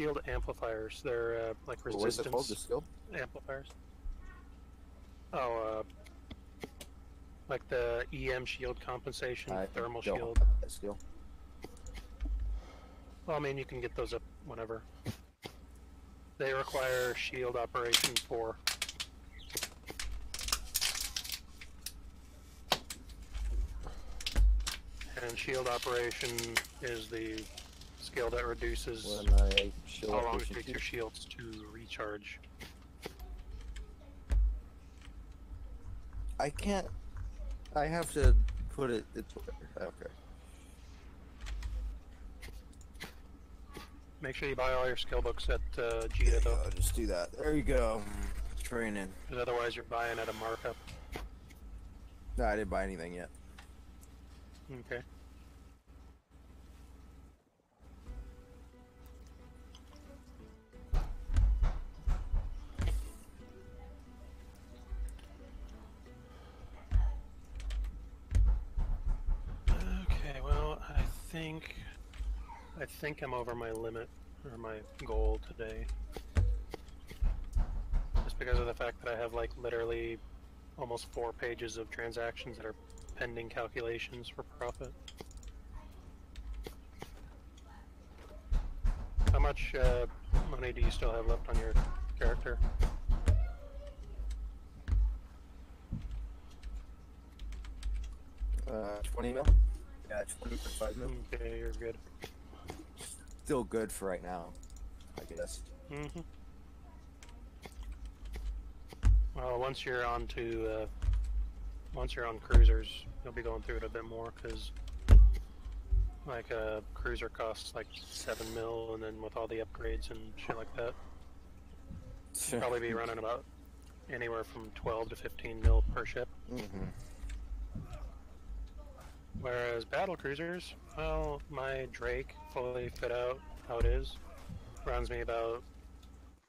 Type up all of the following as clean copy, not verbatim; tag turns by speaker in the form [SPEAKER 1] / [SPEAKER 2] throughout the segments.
[SPEAKER 1] shield amplifiers. They're like
[SPEAKER 2] What is it called? The
[SPEAKER 1] resistance
[SPEAKER 2] skill?
[SPEAKER 1] amplifiers. Oh, like the EM shield compensation, thermal
[SPEAKER 2] don't
[SPEAKER 1] shield.
[SPEAKER 2] have that skill.
[SPEAKER 1] Well, I mean, you can get those up whenever. They require shield operation 4. And shield operation is the skill that reduces how long it takes your shields to recharge.
[SPEAKER 2] I can't. I have to put it. Okay.
[SPEAKER 1] Make sure you buy all your skill books at Jita, though.
[SPEAKER 2] I'll just do that. There you go. Training.
[SPEAKER 1] Because otherwise you're buying at a markup.
[SPEAKER 2] No, I didn't buy anything yet.
[SPEAKER 1] Okay. Okay, well, I think I'm over my limit, or my goal today. Just because of the fact that I have, like, literally almost 4 pages of transactions that are pending calculations for profit. How much money do you still have left on your character?
[SPEAKER 2] 20 mil? Yeah, 25 mil.
[SPEAKER 1] Okay, you're good.
[SPEAKER 2] Still good for right now, I guess.
[SPEAKER 1] Mm-hmm. Well, once you're on cruisers, you'll be going through it a bit more, because like a cruiser costs like 7 mil, and then with all the upgrades and shit like that, you'll probably be running about anywhere from 12 to 15 mil per ship.
[SPEAKER 2] Mm-hmm.
[SPEAKER 1] Whereas battle cruisers, well, my Drake fully fit out how it is runs me about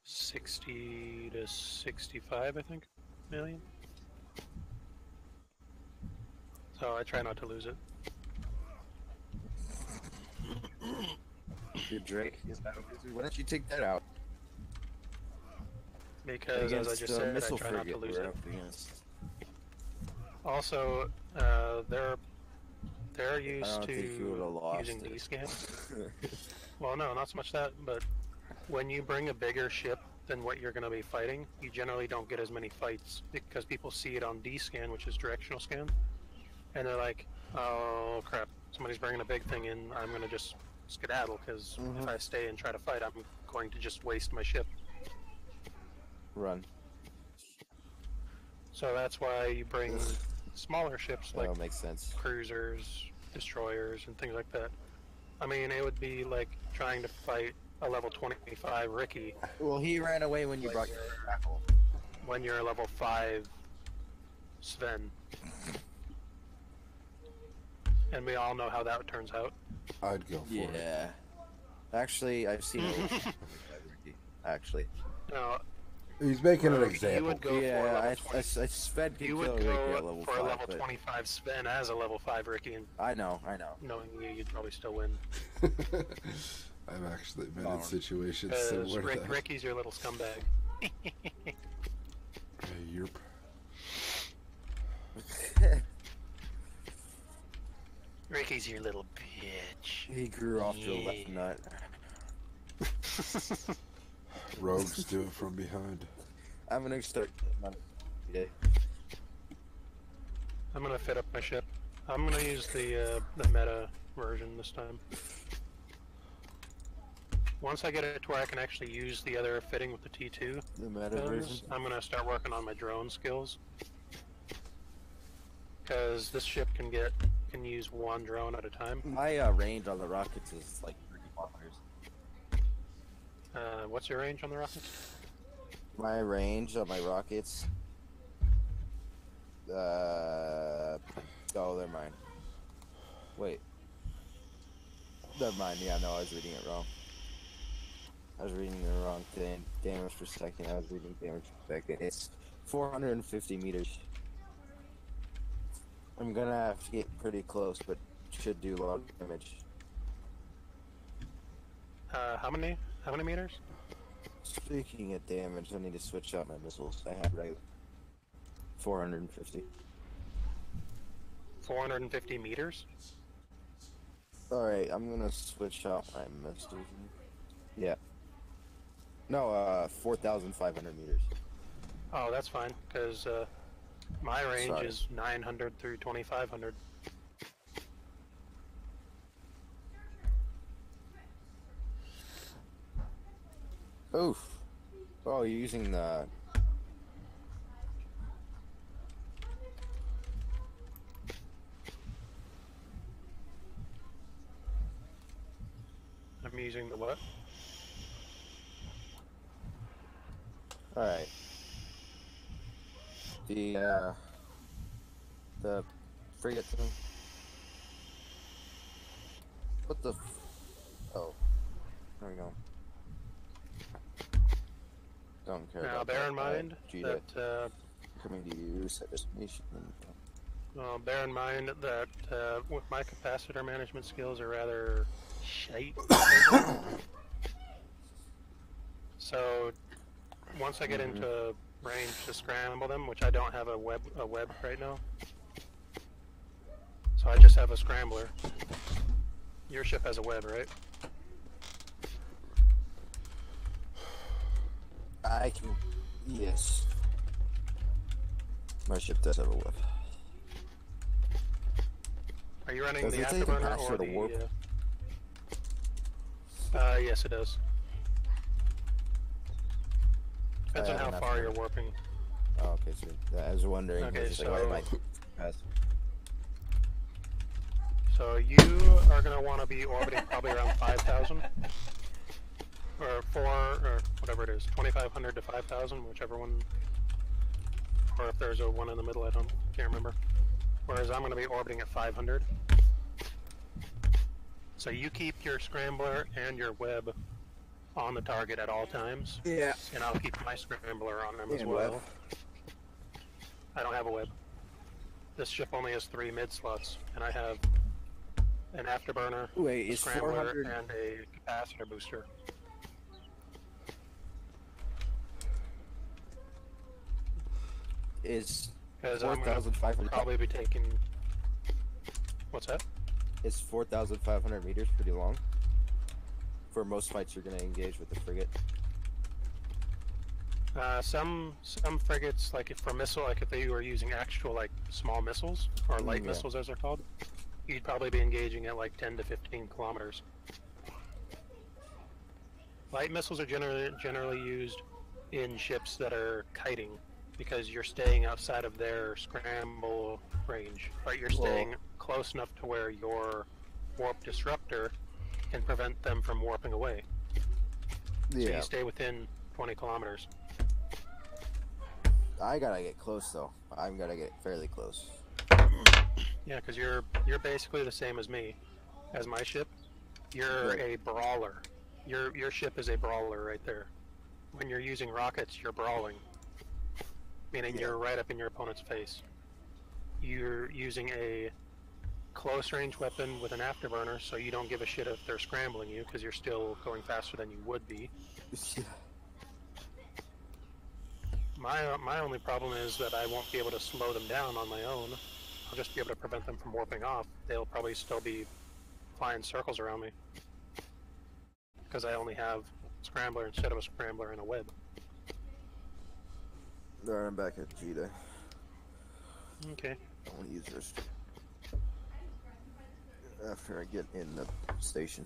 [SPEAKER 1] 60 to 65, I think, million. So I try not to lose it.
[SPEAKER 2] Your Drake is battle cruiser. Why don't you take that out?
[SPEAKER 1] Because as I just said, I try not to lose it. Also, they're used to using D-scan. Well, no, not so much that, but when you bring a bigger ship than what you're going to be fighting, you generally don't get as many fights because people see it on D-scan, which is directional scan, and they're like, oh crap, somebody's bringing a big thing in, I'm going to just skedaddle, because if I stay and try to fight, I'm going to just waste my ship.
[SPEAKER 2] Run.
[SPEAKER 1] So that's why you bring smaller ships like
[SPEAKER 2] makes sense.
[SPEAKER 1] Cruisers, destroyers, and things like that. I mean, it would be like trying to fight a level 25 Ricky.
[SPEAKER 2] Well, he ran away when you brought your raffle.
[SPEAKER 1] When you're a level 5 Sven. And we all know how that turns out.
[SPEAKER 3] I'd go for it.
[SPEAKER 2] Yeah. Actually, I've seen it. Ricky. Actually.
[SPEAKER 1] No.
[SPEAKER 3] He's making an example.
[SPEAKER 1] You would go
[SPEAKER 2] I Sven could
[SPEAKER 1] you
[SPEAKER 2] kill
[SPEAKER 1] would
[SPEAKER 2] Ricky
[SPEAKER 1] go
[SPEAKER 2] at level
[SPEAKER 1] for
[SPEAKER 2] 5,
[SPEAKER 1] a level
[SPEAKER 2] but...
[SPEAKER 1] 25 Sven as a level 5 Ricky, and
[SPEAKER 2] I know.
[SPEAKER 1] knowing you'd probably still win.
[SPEAKER 3] I've actually been in situations similar to that.
[SPEAKER 1] Ricky's your little scumbag.
[SPEAKER 3] Yerp.
[SPEAKER 1] Ricky's your little bitch.
[SPEAKER 2] He grew off your left nut.
[SPEAKER 3] Rogues do it from behind.
[SPEAKER 2] I'm gonna start. Yeah.
[SPEAKER 1] I'm gonna fit up my ship. I'm gonna use the meta version this time. Once I get it to where I can actually use the other fitting with the T2,
[SPEAKER 2] The meta version.
[SPEAKER 1] I'm gonna start working on my drone skills. Because this ship can use 1 drone at a time.
[SPEAKER 2] My range on the rockets is like 30 kilometers.
[SPEAKER 1] What's your range on the rockets?
[SPEAKER 2] My range on my rockets. Oh, never mind. Wait. Never mind. Yeah, no, I was reading it wrong. I was reading the wrong thing. Damage per second. I was reading damage per second. It's 450 meters. I'm gonna have to get pretty close, but should do a lot of damage.
[SPEAKER 1] How many? How many meters?
[SPEAKER 2] Speaking of damage, I need to switch out my missiles. I have right 450.
[SPEAKER 1] 450 meters?
[SPEAKER 2] Alright, I'm gonna switch out my missiles. Yeah. No, 4,500 meters.
[SPEAKER 1] Oh, that's fine, because my range
[SPEAKER 2] Sorry.
[SPEAKER 1] is 900 through 2,500.
[SPEAKER 2] Oof. Oh, you're using the...
[SPEAKER 1] I'm using the what?
[SPEAKER 2] Alright. The frigate thing. What the f... Oh. There we go. Don't care
[SPEAKER 1] Now,
[SPEAKER 2] about
[SPEAKER 1] bear
[SPEAKER 2] that.
[SPEAKER 1] in mind that...
[SPEAKER 2] Coming to you, set destination.
[SPEAKER 1] bear in mind that with my capacitor management skills are rather shite. So once I get into range to scramble them, which I don't have a web right now, so I just have a scrambler. Your ship has a web, right?
[SPEAKER 2] I can... Yes. My ship does have a web.
[SPEAKER 1] Are you running
[SPEAKER 2] Does
[SPEAKER 1] the
[SPEAKER 2] it take a
[SPEAKER 1] afterburner
[SPEAKER 2] pass
[SPEAKER 1] or
[SPEAKER 2] for the
[SPEAKER 1] the
[SPEAKER 2] warp?
[SPEAKER 1] Yes, it does. Depends on how far you're warping.
[SPEAKER 2] Oh, okay, sweet. Yeah, I was wondering.
[SPEAKER 1] Okay,
[SPEAKER 2] I was just
[SPEAKER 1] so...
[SPEAKER 2] like, why am I pass?
[SPEAKER 1] So you are going to want to be orbiting probably around 5,000. Or 4, or whatever it is. 2,500 to 5,000, whichever one. Or if there's a one in the middle, can't remember. Whereas I'm going to be orbiting at 500. So you keep your scrambler and your web on the target at all times.
[SPEAKER 2] Yeah.
[SPEAKER 1] And I'll keep my scrambler on them as
[SPEAKER 2] And
[SPEAKER 1] well.
[SPEAKER 2] web.
[SPEAKER 1] I don't have a web. This ship only has 3 mid slots, and I have an afterburner,
[SPEAKER 2] Wait,
[SPEAKER 1] a
[SPEAKER 2] is
[SPEAKER 1] scrambler,
[SPEAKER 2] 400...
[SPEAKER 1] and a capacitor booster.
[SPEAKER 2] Is
[SPEAKER 1] Because I'm going to
[SPEAKER 2] 4,500...
[SPEAKER 1] probably be taking... What's that?
[SPEAKER 2] Is 4,500 meters pretty long? For most fights you're going to engage with the frigate.
[SPEAKER 1] Some frigates, like for missile, like if they were using actual like small missiles or light missiles as they're called, you'd probably be engaging at like 10 to 15 kilometers. Light missiles are generally used in ships that are kiting because you're staying outside of their scramble range, but you're staying close enough to where your warp disruptor can prevent them from warping away.
[SPEAKER 2] Yeah.
[SPEAKER 1] So you stay within 20 kilometers.
[SPEAKER 2] I gotta get close though. I'm gotta get fairly close.
[SPEAKER 1] Yeah, because you're basically the same as me, as my ship. You're a brawler. Your ship is a brawler right there. When you're using rockets, you're brawling, meaning you're right up in your opponent's face. You're using a close range weapon with an afterburner, so you don't give a shit if they're scrambling you, because you're still going faster than you would be. My only problem is that I won't be able to slow them down on my own. I'll just be able to prevent them from warping off. They'll probably still be flying circles around me. Because I only have a scrambler instead of a scrambler and a web.
[SPEAKER 2] Alright, I'm back at G-Day.
[SPEAKER 1] Okay.
[SPEAKER 2] I'll use this after I get in the station.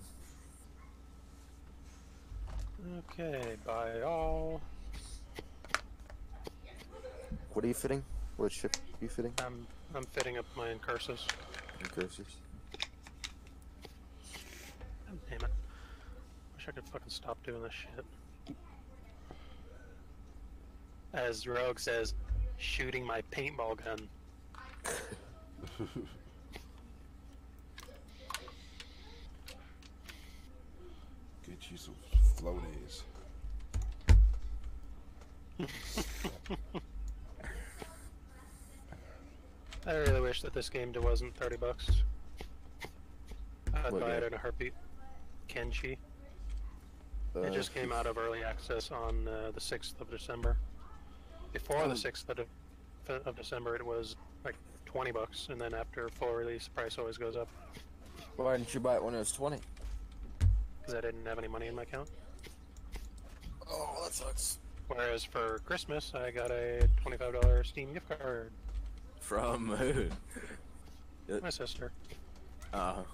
[SPEAKER 1] Okay, by all.
[SPEAKER 2] What are you fitting? What ship are you fitting?
[SPEAKER 1] I'm fitting up my incursus.
[SPEAKER 2] Incursus.
[SPEAKER 1] God damn it. Wish I could fucking stop doing this shit. As Rogue says, shooting my paintball gun.
[SPEAKER 3] Get you some floaties.
[SPEAKER 1] I really wish that this game wasn't $30. I'd buy it in a heartbeat. Kenshi. It just came out of early access on the 6th of December. Before the 6th of December, it was like $20, and then after full release, the price always goes up.
[SPEAKER 2] Why didn't you buy it when it was 20?
[SPEAKER 1] Because I didn't have any money in my account.
[SPEAKER 2] Oh, that sucks.
[SPEAKER 1] Whereas for Christmas, I got a $25 Steam gift card.
[SPEAKER 2] From who?
[SPEAKER 1] My sister.
[SPEAKER 2] Oh.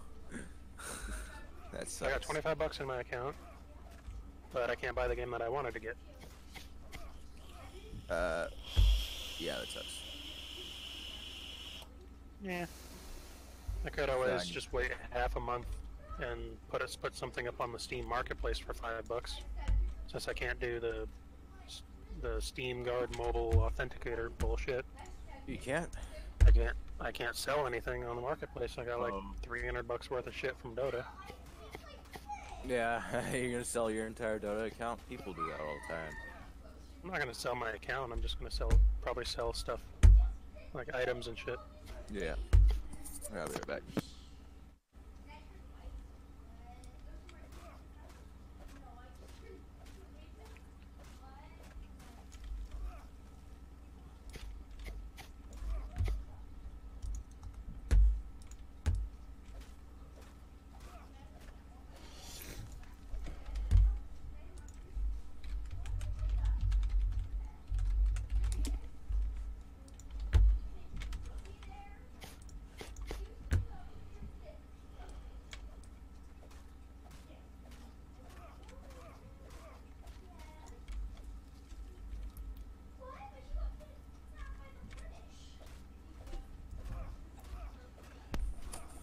[SPEAKER 2] That sucks.
[SPEAKER 1] I got $25 in my account, but I can't buy the game that I wanted to get.
[SPEAKER 2] Yeah, that sucks.
[SPEAKER 1] Yeah. I could always just wait half a month and put something up on the Steam Marketplace for $5, since I can't do the Steam Guard mobile authenticator bullshit.
[SPEAKER 2] You can't?
[SPEAKER 1] I can't sell anything on the marketplace. I got like $300 worth of shit from Dota.
[SPEAKER 2] Yeah, you're gonna sell your entire Dota account? People do that all the time.
[SPEAKER 1] I'm not gonna sell my account. I'm just gonna probably sell stuff like items and shit.
[SPEAKER 2] Yeah. I'll be right back.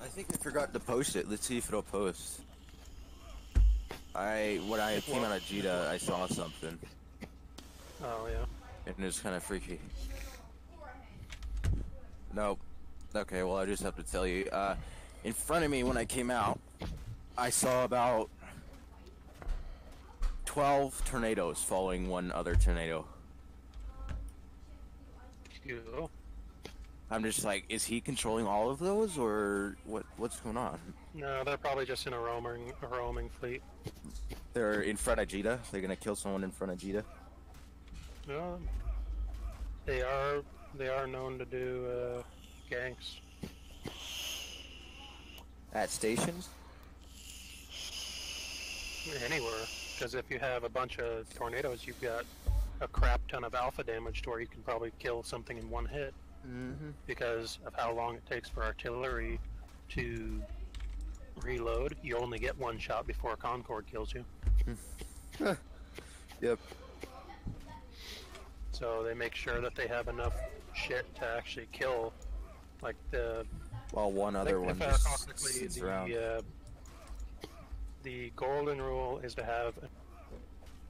[SPEAKER 2] I think I forgot to post it. Let's see if it'll post. When I came out of Jita, I saw something.
[SPEAKER 1] Oh, yeah.
[SPEAKER 2] And it was kind of freaky. Nope. Okay, well, I just have to tell you. In front of me, when I came out, I saw about 12 tornadoes following one other tornado.
[SPEAKER 1] Cool.
[SPEAKER 2] I'm just like, is he controlling all of those, or what's going on?
[SPEAKER 1] No, they're probably just in a roaming fleet.
[SPEAKER 2] They're in front of Jita? They're gonna kill someone in front of Jita?
[SPEAKER 1] No, they are known to do ganks.
[SPEAKER 2] At stations?
[SPEAKER 1] Anywhere, because if you have a bunch of tornadoes, you've got a crap ton of alpha damage to where you can probably kill something in one hit.
[SPEAKER 2] Mm-hmm.
[SPEAKER 1] Because of how long it takes for artillery to reload. You only get one shot before a Concord kills you.
[SPEAKER 2] Yep.
[SPEAKER 1] So they make sure that they have enough shit to actually kill, like the...
[SPEAKER 2] Well, one other one just sits around.
[SPEAKER 1] The golden rule is to have,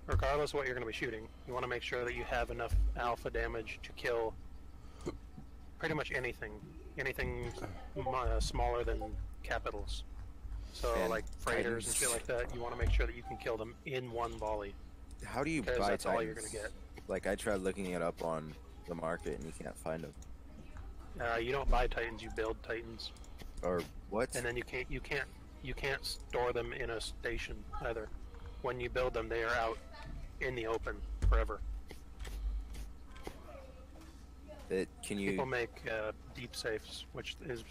[SPEAKER 1] regardless of what you're going to be shooting, you want to make sure that you have enough alpha damage to kill pretty much anything smaller than capitals. So
[SPEAKER 2] And
[SPEAKER 1] like freighters and shit like that, you want to make sure that you can kill them in one volley.
[SPEAKER 2] How do you buy
[SPEAKER 1] Because that's
[SPEAKER 2] Titans?
[SPEAKER 1] all you're going to get.
[SPEAKER 2] Like, I tried looking it up on the market and you can't find them.
[SPEAKER 1] You don't buy Titans, you build Titans.
[SPEAKER 2] Or what?
[SPEAKER 1] And then you can't store them in a station either. When you build them, they are out in the open forever. People make deep safes, which is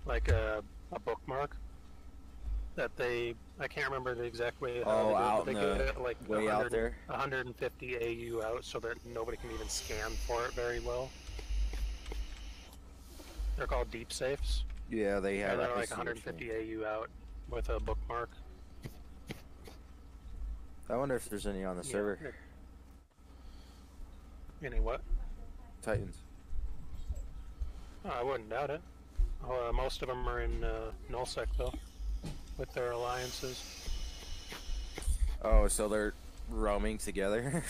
[SPEAKER 1] like a bookmark that I can't remember the exact way how they do it, but they get it like
[SPEAKER 2] way out there?
[SPEAKER 1] 150 AU out so that nobody can even scan for it very well. They're called deep safes.
[SPEAKER 2] Yeah, they have.
[SPEAKER 1] And they're like 150 AU out with a bookmark.
[SPEAKER 2] I wonder if there's any on the server.
[SPEAKER 1] Any what?
[SPEAKER 2] Titans.
[SPEAKER 1] Oh, I wouldn't doubt it. Most of them are in nullsec though, with their alliances.
[SPEAKER 2] Oh, so they're roaming together?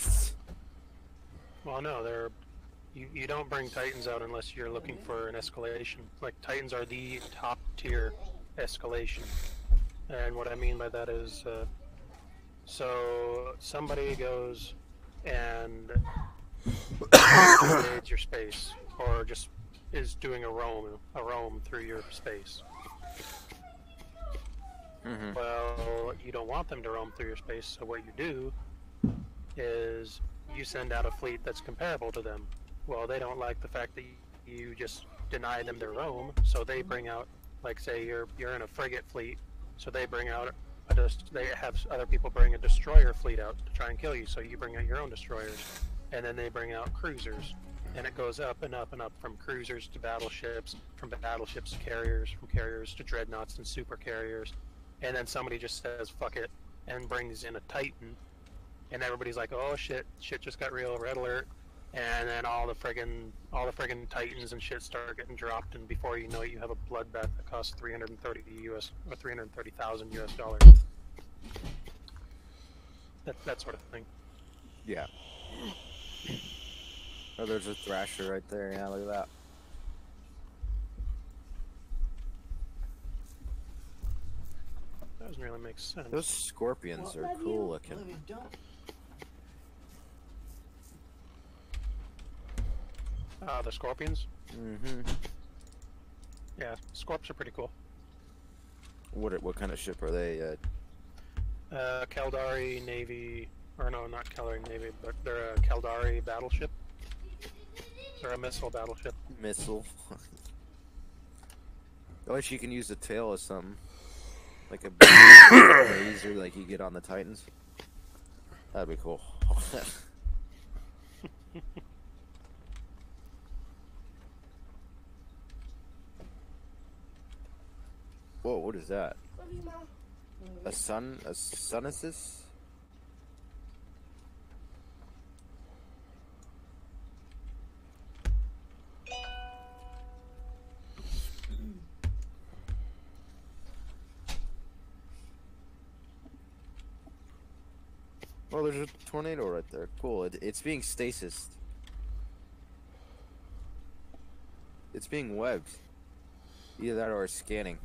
[SPEAKER 1] Well, no, you don't bring Titans out unless you're looking for an escalation. Like, Titans are the top tier escalation. And what I mean by that is, so somebody goes and invades your space, or just is doing a roam through your space. Well, you don't want them to roam through your space, so what you do is you send out a fleet that's comparable to them. Well, they don't like the fact that you just deny them their roam, so they bring out, like, say you're in a frigate fleet, so they bring out they have other people bring a destroyer fleet out to try and kill you, so you bring out your own destroyers, and then they bring out cruisers, and it goes up and up and up from cruisers to battleships, from battleships to carriers, from carriers to dreadnoughts and super carriers, and then somebody just says fuck it and brings in a Titan, and everybody's like, oh shit just got real, red alert. And then all the friggin' Titans and shit start getting dropped, and before you know it, you have a bloodbath that costs 330,000 US dollars. That sort of thing.
[SPEAKER 2] Yeah. Oh, there's a Thrasher right there. Yeah, look at that.
[SPEAKER 1] Doesn't really make sense.
[SPEAKER 2] Those Scorpions are cool looking.
[SPEAKER 1] The Scorpions?
[SPEAKER 2] Mm-hmm.
[SPEAKER 1] Yeah, Scorps are pretty cool.
[SPEAKER 2] What kind of ship are they?
[SPEAKER 1] Caldari Navy, or no, not Caldari Navy, but they're a Caldari battleship. They're a missile battleship.
[SPEAKER 2] Missile. I wish you can use the tail as something. Like a laser like you get on the Titans. That'd be cool. Whoa, what is that? A Sunesis? Oh, there's a tornado right there. Cool. It's being stasis. It's being webbed. Either that or it's scanning.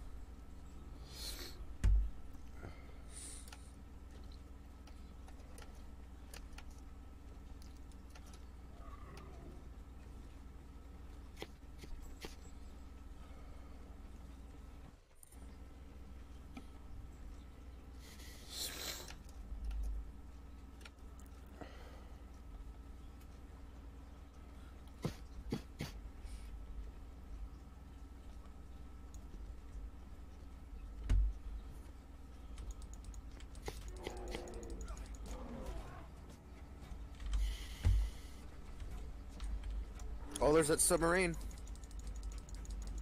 [SPEAKER 2] Oh, there's that submarine.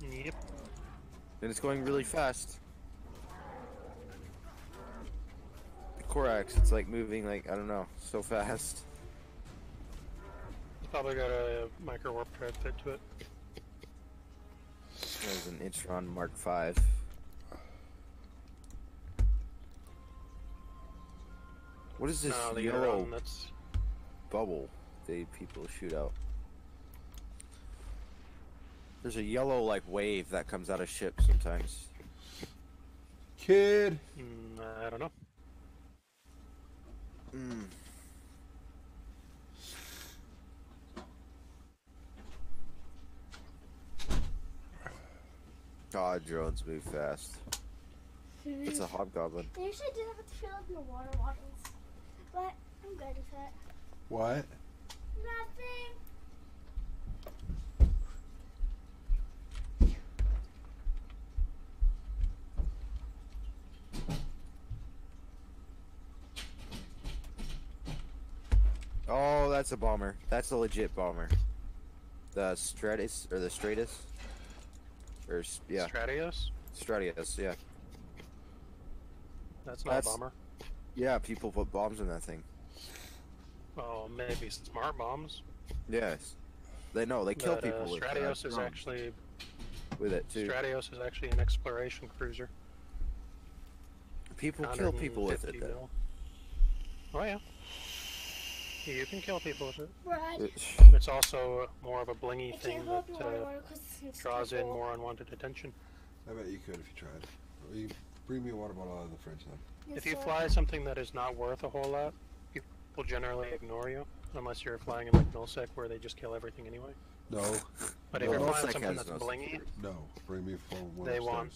[SPEAKER 1] Yep.
[SPEAKER 2] And it's going really fast. The Corax, it's like moving like, I don't know, so fast.
[SPEAKER 1] It's probably got a micro warp drive fit to it.
[SPEAKER 2] There's an Incheron Mark V. What is this yellow bubble people shoot out? There's a yellow, like, wave that comes out of ships sometimes.
[SPEAKER 3] Kid!
[SPEAKER 1] I don't know.
[SPEAKER 2] God, drones move fast. It's a hobgoblin.
[SPEAKER 4] They usually do have to fill up in the water bottles, but I'm good with it.
[SPEAKER 3] What?
[SPEAKER 4] Nothing.
[SPEAKER 2] Oh, that's a bomber. That's a legit bomber. The Stratus, or the Stratus? Or, yeah.
[SPEAKER 1] Stratios?
[SPEAKER 2] Stratios, yeah.
[SPEAKER 1] That's not a bomber.
[SPEAKER 2] Yeah, people put bombs in that thing.
[SPEAKER 1] Oh, maybe smart bombs.
[SPEAKER 2] Yes. They kill people with
[SPEAKER 1] Stratios is actually...
[SPEAKER 2] with it, too.
[SPEAKER 1] Stratios is actually an exploration cruiser.
[SPEAKER 2] People kill people with it, though.
[SPEAKER 1] Oh, yeah. You can kill people with it.
[SPEAKER 4] Brad.
[SPEAKER 1] It's also more of a blingy thing that draws in more unwanted attention.
[SPEAKER 3] I bet you could if you tried. Or you bring me a water bottle out of the fridge then.
[SPEAKER 4] Yes,
[SPEAKER 1] if you
[SPEAKER 4] sir.
[SPEAKER 1] fly something that is not worth a whole lot, people generally ignore you, unless you're flying in like nullsec where they just kill everything anyway.
[SPEAKER 3] No.
[SPEAKER 1] But if you're flying something that's blingy,
[SPEAKER 3] no, bring me one
[SPEAKER 1] they
[SPEAKER 3] upstairs.
[SPEAKER 1] want.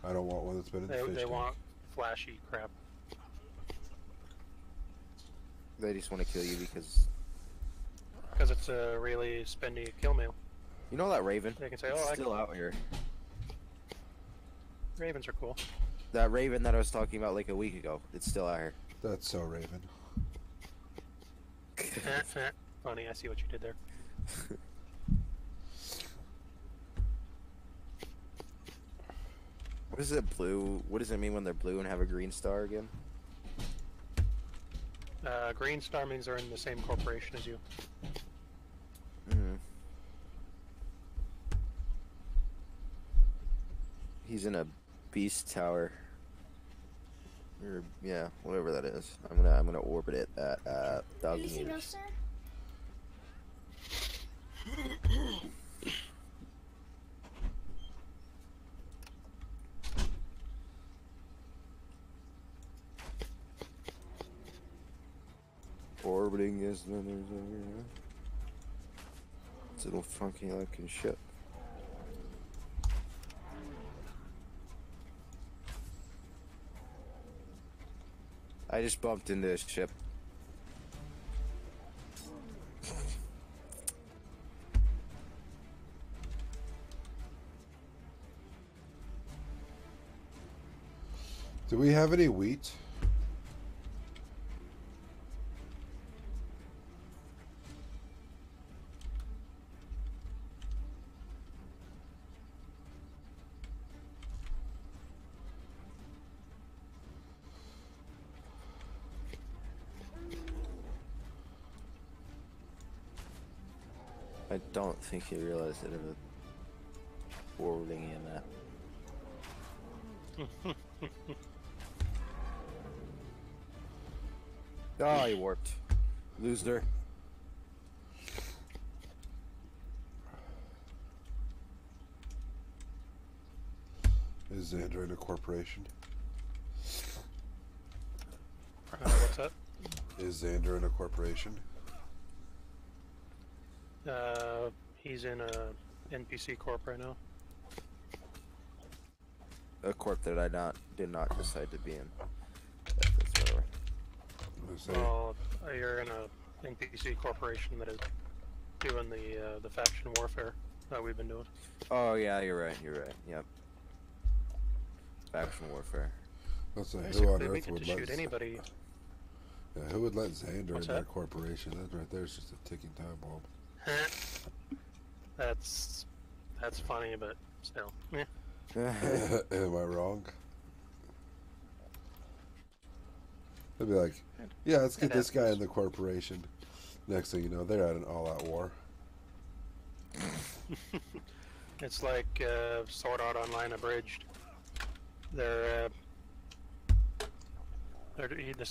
[SPEAKER 3] I don't want one that's been in the fish tank.
[SPEAKER 1] flashy crap.
[SPEAKER 2] They just want to kill you because
[SPEAKER 1] it's a really spendy kill mail.
[SPEAKER 2] you know that Raven.
[SPEAKER 1] They can say,
[SPEAKER 2] It's
[SPEAKER 1] "Oh,
[SPEAKER 2] still out here."
[SPEAKER 1] Ravens are cool."
[SPEAKER 2] That Raven that I was talking about like a week ago. It's still out here.
[SPEAKER 3] That's so Raven.
[SPEAKER 1] Funny, I see what you did there.
[SPEAKER 2] What is it blue? What does it mean when they're blue and have a green star again?
[SPEAKER 1] Green Star means they're in the same corporation as you.
[SPEAKER 2] Mm. He's in a beast tower. Or yeah, whatever that is. I'm gonna orbit it at 1,000
[SPEAKER 4] Anything
[SPEAKER 2] meters.
[SPEAKER 4] else, sir?
[SPEAKER 2] Orbiting is then there's it's a little funky looking ship. I just bumped into this ship.
[SPEAKER 3] Do we have any wheat?
[SPEAKER 2] I don't think he realized that it was forwarding in that. Oh, he warped. Loser.
[SPEAKER 3] Is Xander in a corporation?
[SPEAKER 1] What's that?
[SPEAKER 3] Is Xander in a corporation?
[SPEAKER 1] He's in a NPC corp right now.
[SPEAKER 2] A corp that I did not decide to be in. That's whatever.
[SPEAKER 1] Well, you're in a NPC corporation that is doing the faction warfare that we've been doing.
[SPEAKER 2] Oh yeah, you're right. Yep. Faction warfare.
[SPEAKER 3] Let's say who
[SPEAKER 1] Basically,
[SPEAKER 3] on
[SPEAKER 1] we
[SPEAKER 3] earth
[SPEAKER 1] get
[SPEAKER 3] would
[SPEAKER 1] to
[SPEAKER 3] let
[SPEAKER 1] shoot anybody.
[SPEAKER 3] Yeah, who would let Xander
[SPEAKER 1] What's
[SPEAKER 3] in that
[SPEAKER 1] that?
[SPEAKER 3] corporation? That right there is just a ticking time bomb.
[SPEAKER 1] That's funny, but still, yeah.
[SPEAKER 3] Am I wrong? They'd be like, yeah, let's get this guy in the corporation. Next thing you know, they're at an all-out war.
[SPEAKER 1] It's like Sword Art Online Abridged. This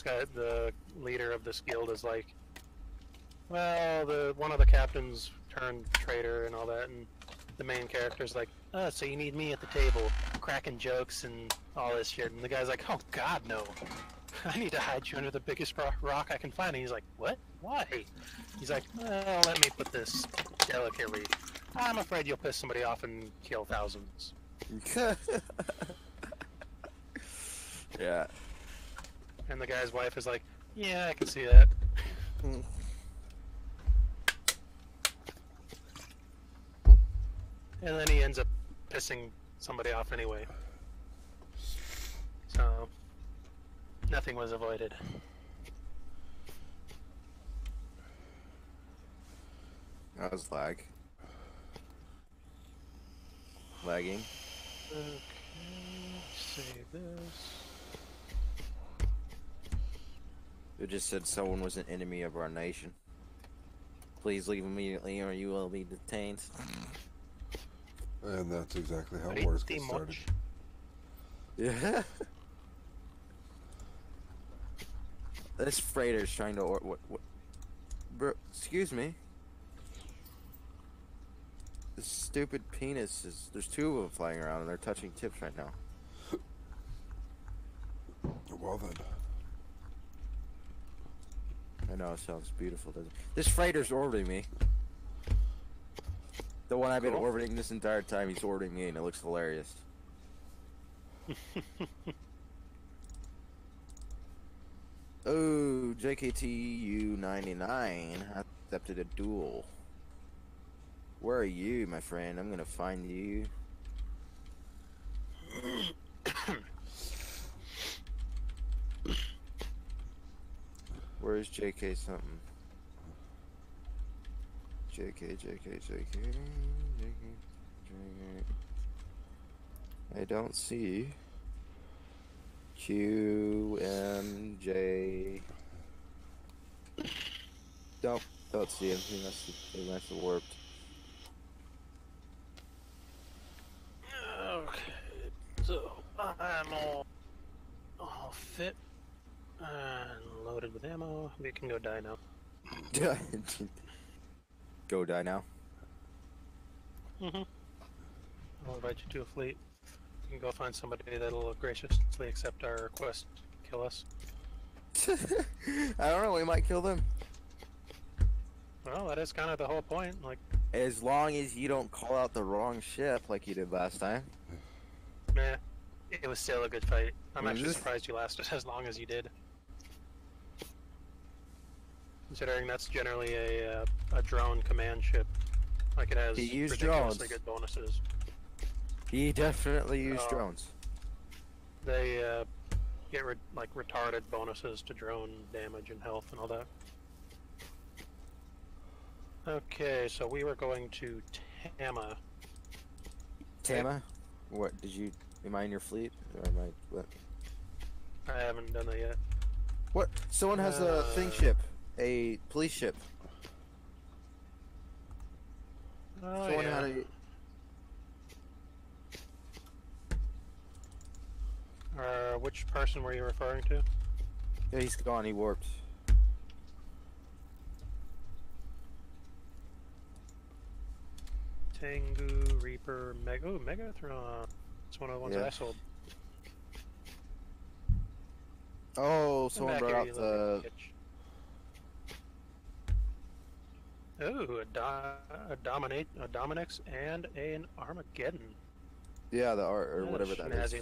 [SPEAKER 1] guy, the leader of this guild, is like, well, one of the captains turned traitor and all that, and the main character's like, oh, so you need me at the table, cracking jokes and all this shit, and the guy's like, oh god, no. I need to hide you under the biggest rock I can find. And he's like, what? Why? He's like, well, let me put this delicately. I'm afraid you'll piss somebody off and kill thousands.
[SPEAKER 2] Yeah.
[SPEAKER 1] And the guy's wife is like, yeah, I can see that. And then he ends up pissing somebody off anyway. So, nothing was avoided.
[SPEAKER 2] That was lagging.
[SPEAKER 1] Okay, save this.
[SPEAKER 2] It just said someone was an enemy of our nation. Please leave immediately or you will be detained.
[SPEAKER 3] And that's exactly how wars get started.
[SPEAKER 2] Yeah. This freighter's trying to what? Bro, excuse me. This stupid penis is. There's two of them flying around and they're touching tips right now.
[SPEAKER 3] Well then.
[SPEAKER 2] I know, it sounds beautiful, doesn't it? This freighter's orbiting me. The one I've been orbiting this entire time, he's orbiting me and it looks hilarious. Oh, JKTU99 accepted a duel. Where are you, my friend? I'm gonna find you. Where's JK something? JK. I don't see QMJ. Don't see him. He must have warped.
[SPEAKER 1] Okay, so I'm all fit and loaded with ammo. We can go die now.
[SPEAKER 2] Go die now.
[SPEAKER 1] I'll invite you to a fleet. You can go find somebody that'll graciously accept our request to kill us.
[SPEAKER 2] I don't know. We might kill them.
[SPEAKER 1] Well, that is kind of the whole point. Like,
[SPEAKER 2] As long as you don't call out the wrong ship like you did last time.
[SPEAKER 1] meh, it was still a good fight. I'm actually surprised you lasted as long as you did. Considering that's generally a drone command ship. Like, it has ridiculously good bonuses.
[SPEAKER 2] He definitely used drones.
[SPEAKER 1] They get like retarded bonuses to drone damage and health and all that. Okay, so we were going to Tama.
[SPEAKER 2] Tama? What, am I in your fleet? Or am I, what?
[SPEAKER 1] I haven't done that yet.
[SPEAKER 2] What? Someone has a thing ship. A police ship.
[SPEAKER 1] Oh,
[SPEAKER 2] Someone
[SPEAKER 1] yeah.
[SPEAKER 2] had
[SPEAKER 1] Which person were you referring to?
[SPEAKER 2] Yeah, he's gone. He warped.
[SPEAKER 1] Tengu, Reaper, Megatron. It's one of the ones that I sold.
[SPEAKER 2] Oh, someone brought out the...
[SPEAKER 1] Ooh, a Dominix and an Armageddon.
[SPEAKER 2] Yeah, the art, or whatever that is.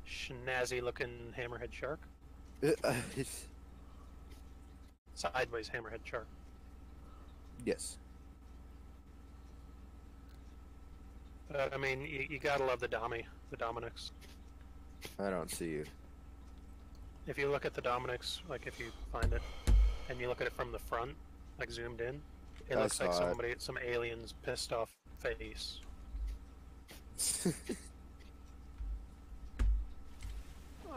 [SPEAKER 1] Snazzy looking hammerhead shark. Sideways hammerhead shark.
[SPEAKER 2] Yes.
[SPEAKER 1] I mean, you gotta love the Dominix.
[SPEAKER 2] I don't see you.
[SPEAKER 1] If you look at the Dominix, like if you find it, and you look at it from the front, like zoomed in, it looks like some alien's pissed off face.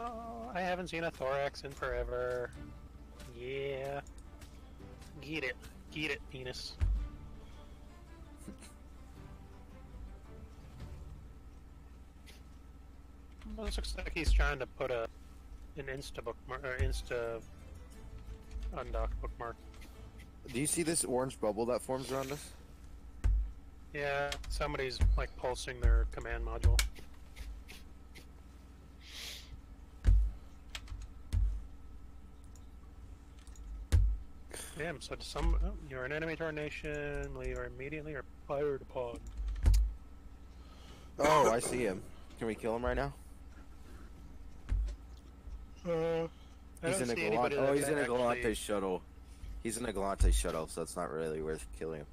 [SPEAKER 1] Oh, I haven't seen a thorax in forever. Yeah. Get it, penis. Well, this looks like he's trying to put an Insta bookmark or Insta undock bookmark.
[SPEAKER 2] Do you see this orange bubble that forms around us?
[SPEAKER 1] Yeah, somebody's like pulsing their command module. Damn, so you're an enemy to our nation, leave immediately or fired upon.
[SPEAKER 2] Oh, I see him. Can we kill him right now? He's in a Galante. Oh, he's in a Galante shuttle. He's in a Galante shuttle, so it's not really worth killing him.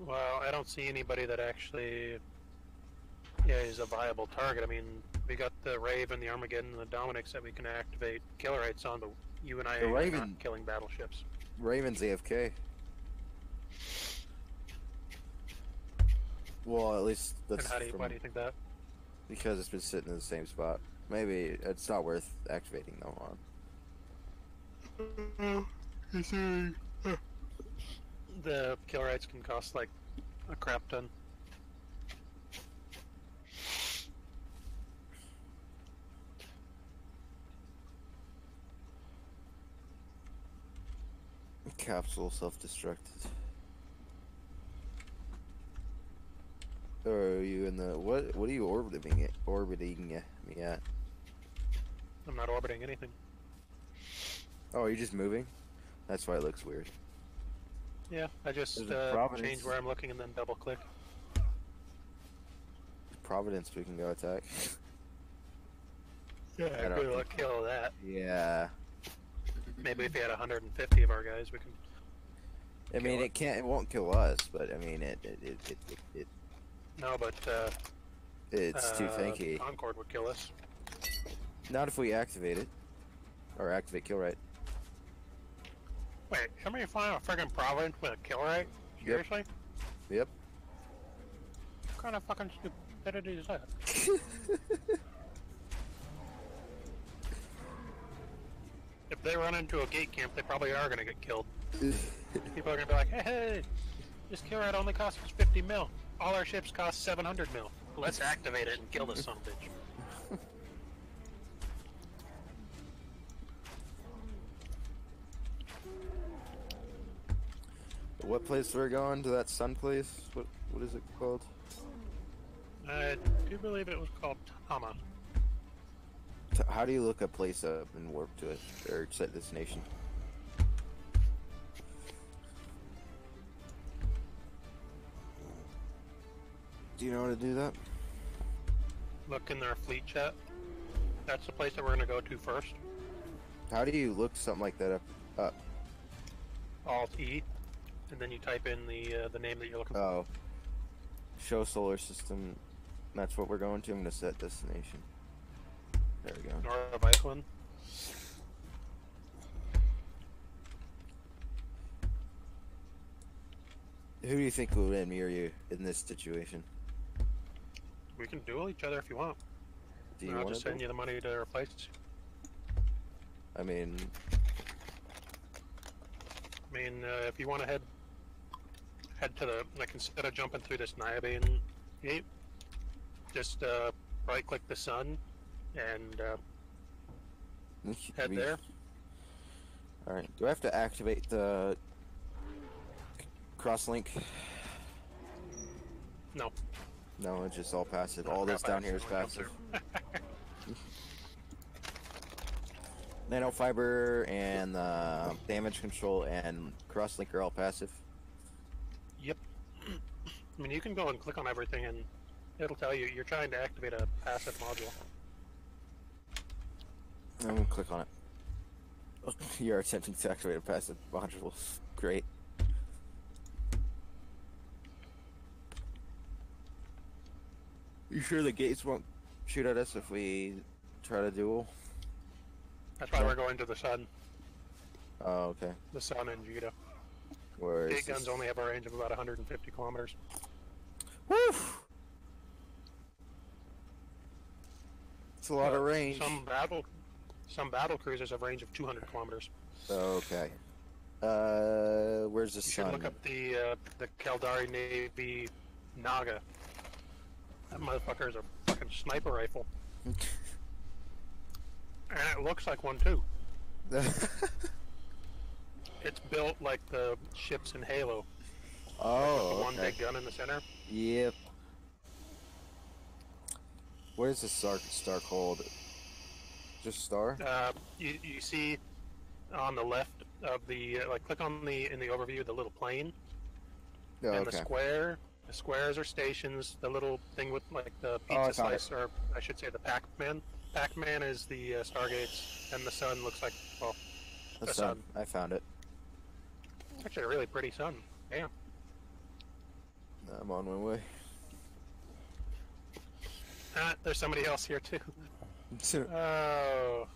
[SPEAKER 1] Well, I don't see anybody that actually, is a viable target. I mean, we got the Raven, the Armageddon, and the Dominix that we can activate killer rates on, but you and I are not killing battleships.
[SPEAKER 2] Raven's AFK. Well, at least that's.
[SPEAKER 1] And why do you think that?
[SPEAKER 2] Because it's been sitting in the same spot. Maybe it's not worth activating though on.
[SPEAKER 1] The kill rates can cost like a crap ton.
[SPEAKER 2] Capsule self-destructed. Or are you in the what are you orbiting me at?
[SPEAKER 1] I'm not orbiting anything.
[SPEAKER 2] Oh, are you just moving? That's why it looks weird.
[SPEAKER 1] Yeah, I just change where I'm looking and then double click.
[SPEAKER 2] Providence, we can go attack.
[SPEAKER 1] Yeah, good luck kill that.
[SPEAKER 2] Yeah.
[SPEAKER 1] Maybe if you had 150 of our guys, we can.
[SPEAKER 2] I mean, it won't kill us, but I mean, it
[SPEAKER 1] No, but
[SPEAKER 2] it's too tanky.
[SPEAKER 1] Concord would kill us.
[SPEAKER 2] Not if we activate it, or activate kill right.
[SPEAKER 1] Wait, somebody find a friggin' province with a kill rate? Seriously?
[SPEAKER 2] Yep.
[SPEAKER 1] What kind of fucking stupidity is that? If they run into a gate camp, they probably are gonna get killed. People are gonna be like, hey, this kill rate only costs us 50 mil. All our ships cost 700 mil. Let's activate it and kill this son of a bitch.
[SPEAKER 2] What place we're going? To that sun place? What is it called?
[SPEAKER 1] I do believe it was called Tama.
[SPEAKER 2] How do you look a place up and warp to it, or set destination? Do you know how to do that?
[SPEAKER 1] Look in their fleet chat. That's the place that we're gonna go to first.
[SPEAKER 2] How do you look something like that up?
[SPEAKER 1] Alt E, and then you type in the name that you're looking for.
[SPEAKER 2] Oh. Show solar system. That's what we're going to. I'm gonna set destination. There we go.
[SPEAKER 1] North of Iceland.
[SPEAKER 2] Who do you think will win, me or you, in this situation?
[SPEAKER 1] We can duel each other if you want.
[SPEAKER 2] Do you
[SPEAKER 1] I'll
[SPEAKER 2] want
[SPEAKER 1] just
[SPEAKER 2] to?
[SPEAKER 1] send you the money to replace.
[SPEAKER 2] I mean,
[SPEAKER 1] If you want to head to the, like, instead of jumping through this Niobane gate, just right click the sun and head there.
[SPEAKER 2] Alright, do I have to activate the cross-link?
[SPEAKER 1] No.
[SPEAKER 2] No, it's just all passive. All this down here is passive. Nanofiber and damage control and cross-link are all passive.
[SPEAKER 1] Yep. I mean, you can go and click on everything and it'll tell you you're trying to activate a passive module.
[SPEAKER 2] I'm gonna click on it. You're attempting to activate a passive module. Great. You sure the gates won't shoot at us if we try to duel?
[SPEAKER 1] That's why we're going to the sun.
[SPEAKER 2] Oh, okay.
[SPEAKER 1] The sun and Vita.
[SPEAKER 2] Where
[SPEAKER 1] Gate guns only have a range of about 150 kilometers.
[SPEAKER 2] Woo! It's a lot of range.
[SPEAKER 1] Some battle cruisers have a range of 200 kilometers.
[SPEAKER 2] Okay. Where's the
[SPEAKER 1] You
[SPEAKER 2] sun?
[SPEAKER 1] should look up the Kaldari Navy Naga. That motherfucker is a fucking sniper rifle. And it looks like one too. It's built like the ships in Halo.
[SPEAKER 2] Oh,
[SPEAKER 1] with the one
[SPEAKER 2] okay.
[SPEAKER 1] big gun in the center.
[SPEAKER 2] Yep. What is the star called? Just star?
[SPEAKER 1] You see on the left of the click on in the overview the little plane
[SPEAKER 2] Oh,
[SPEAKER 1] and
[SPEAKER 2] okay.
[SPEAKER 1] the square. The squares are stations. The little thing with like the
[SPEAKER 2] I
[SPEAKER 1] pizza
[SPEAKER 2] found
[SPEAKER 1] slice, or I should say the Pac-Man. Pac-Man is the Stargates, and the sun looks like
[SPEAKER 2] The sun. I found it.
[SPEAKER 1] It's actually a really pretty sun. Damn.
[SPEAKER 2] I'm on my way.
[SPEAKER 1] There's somebody else here too. Oh,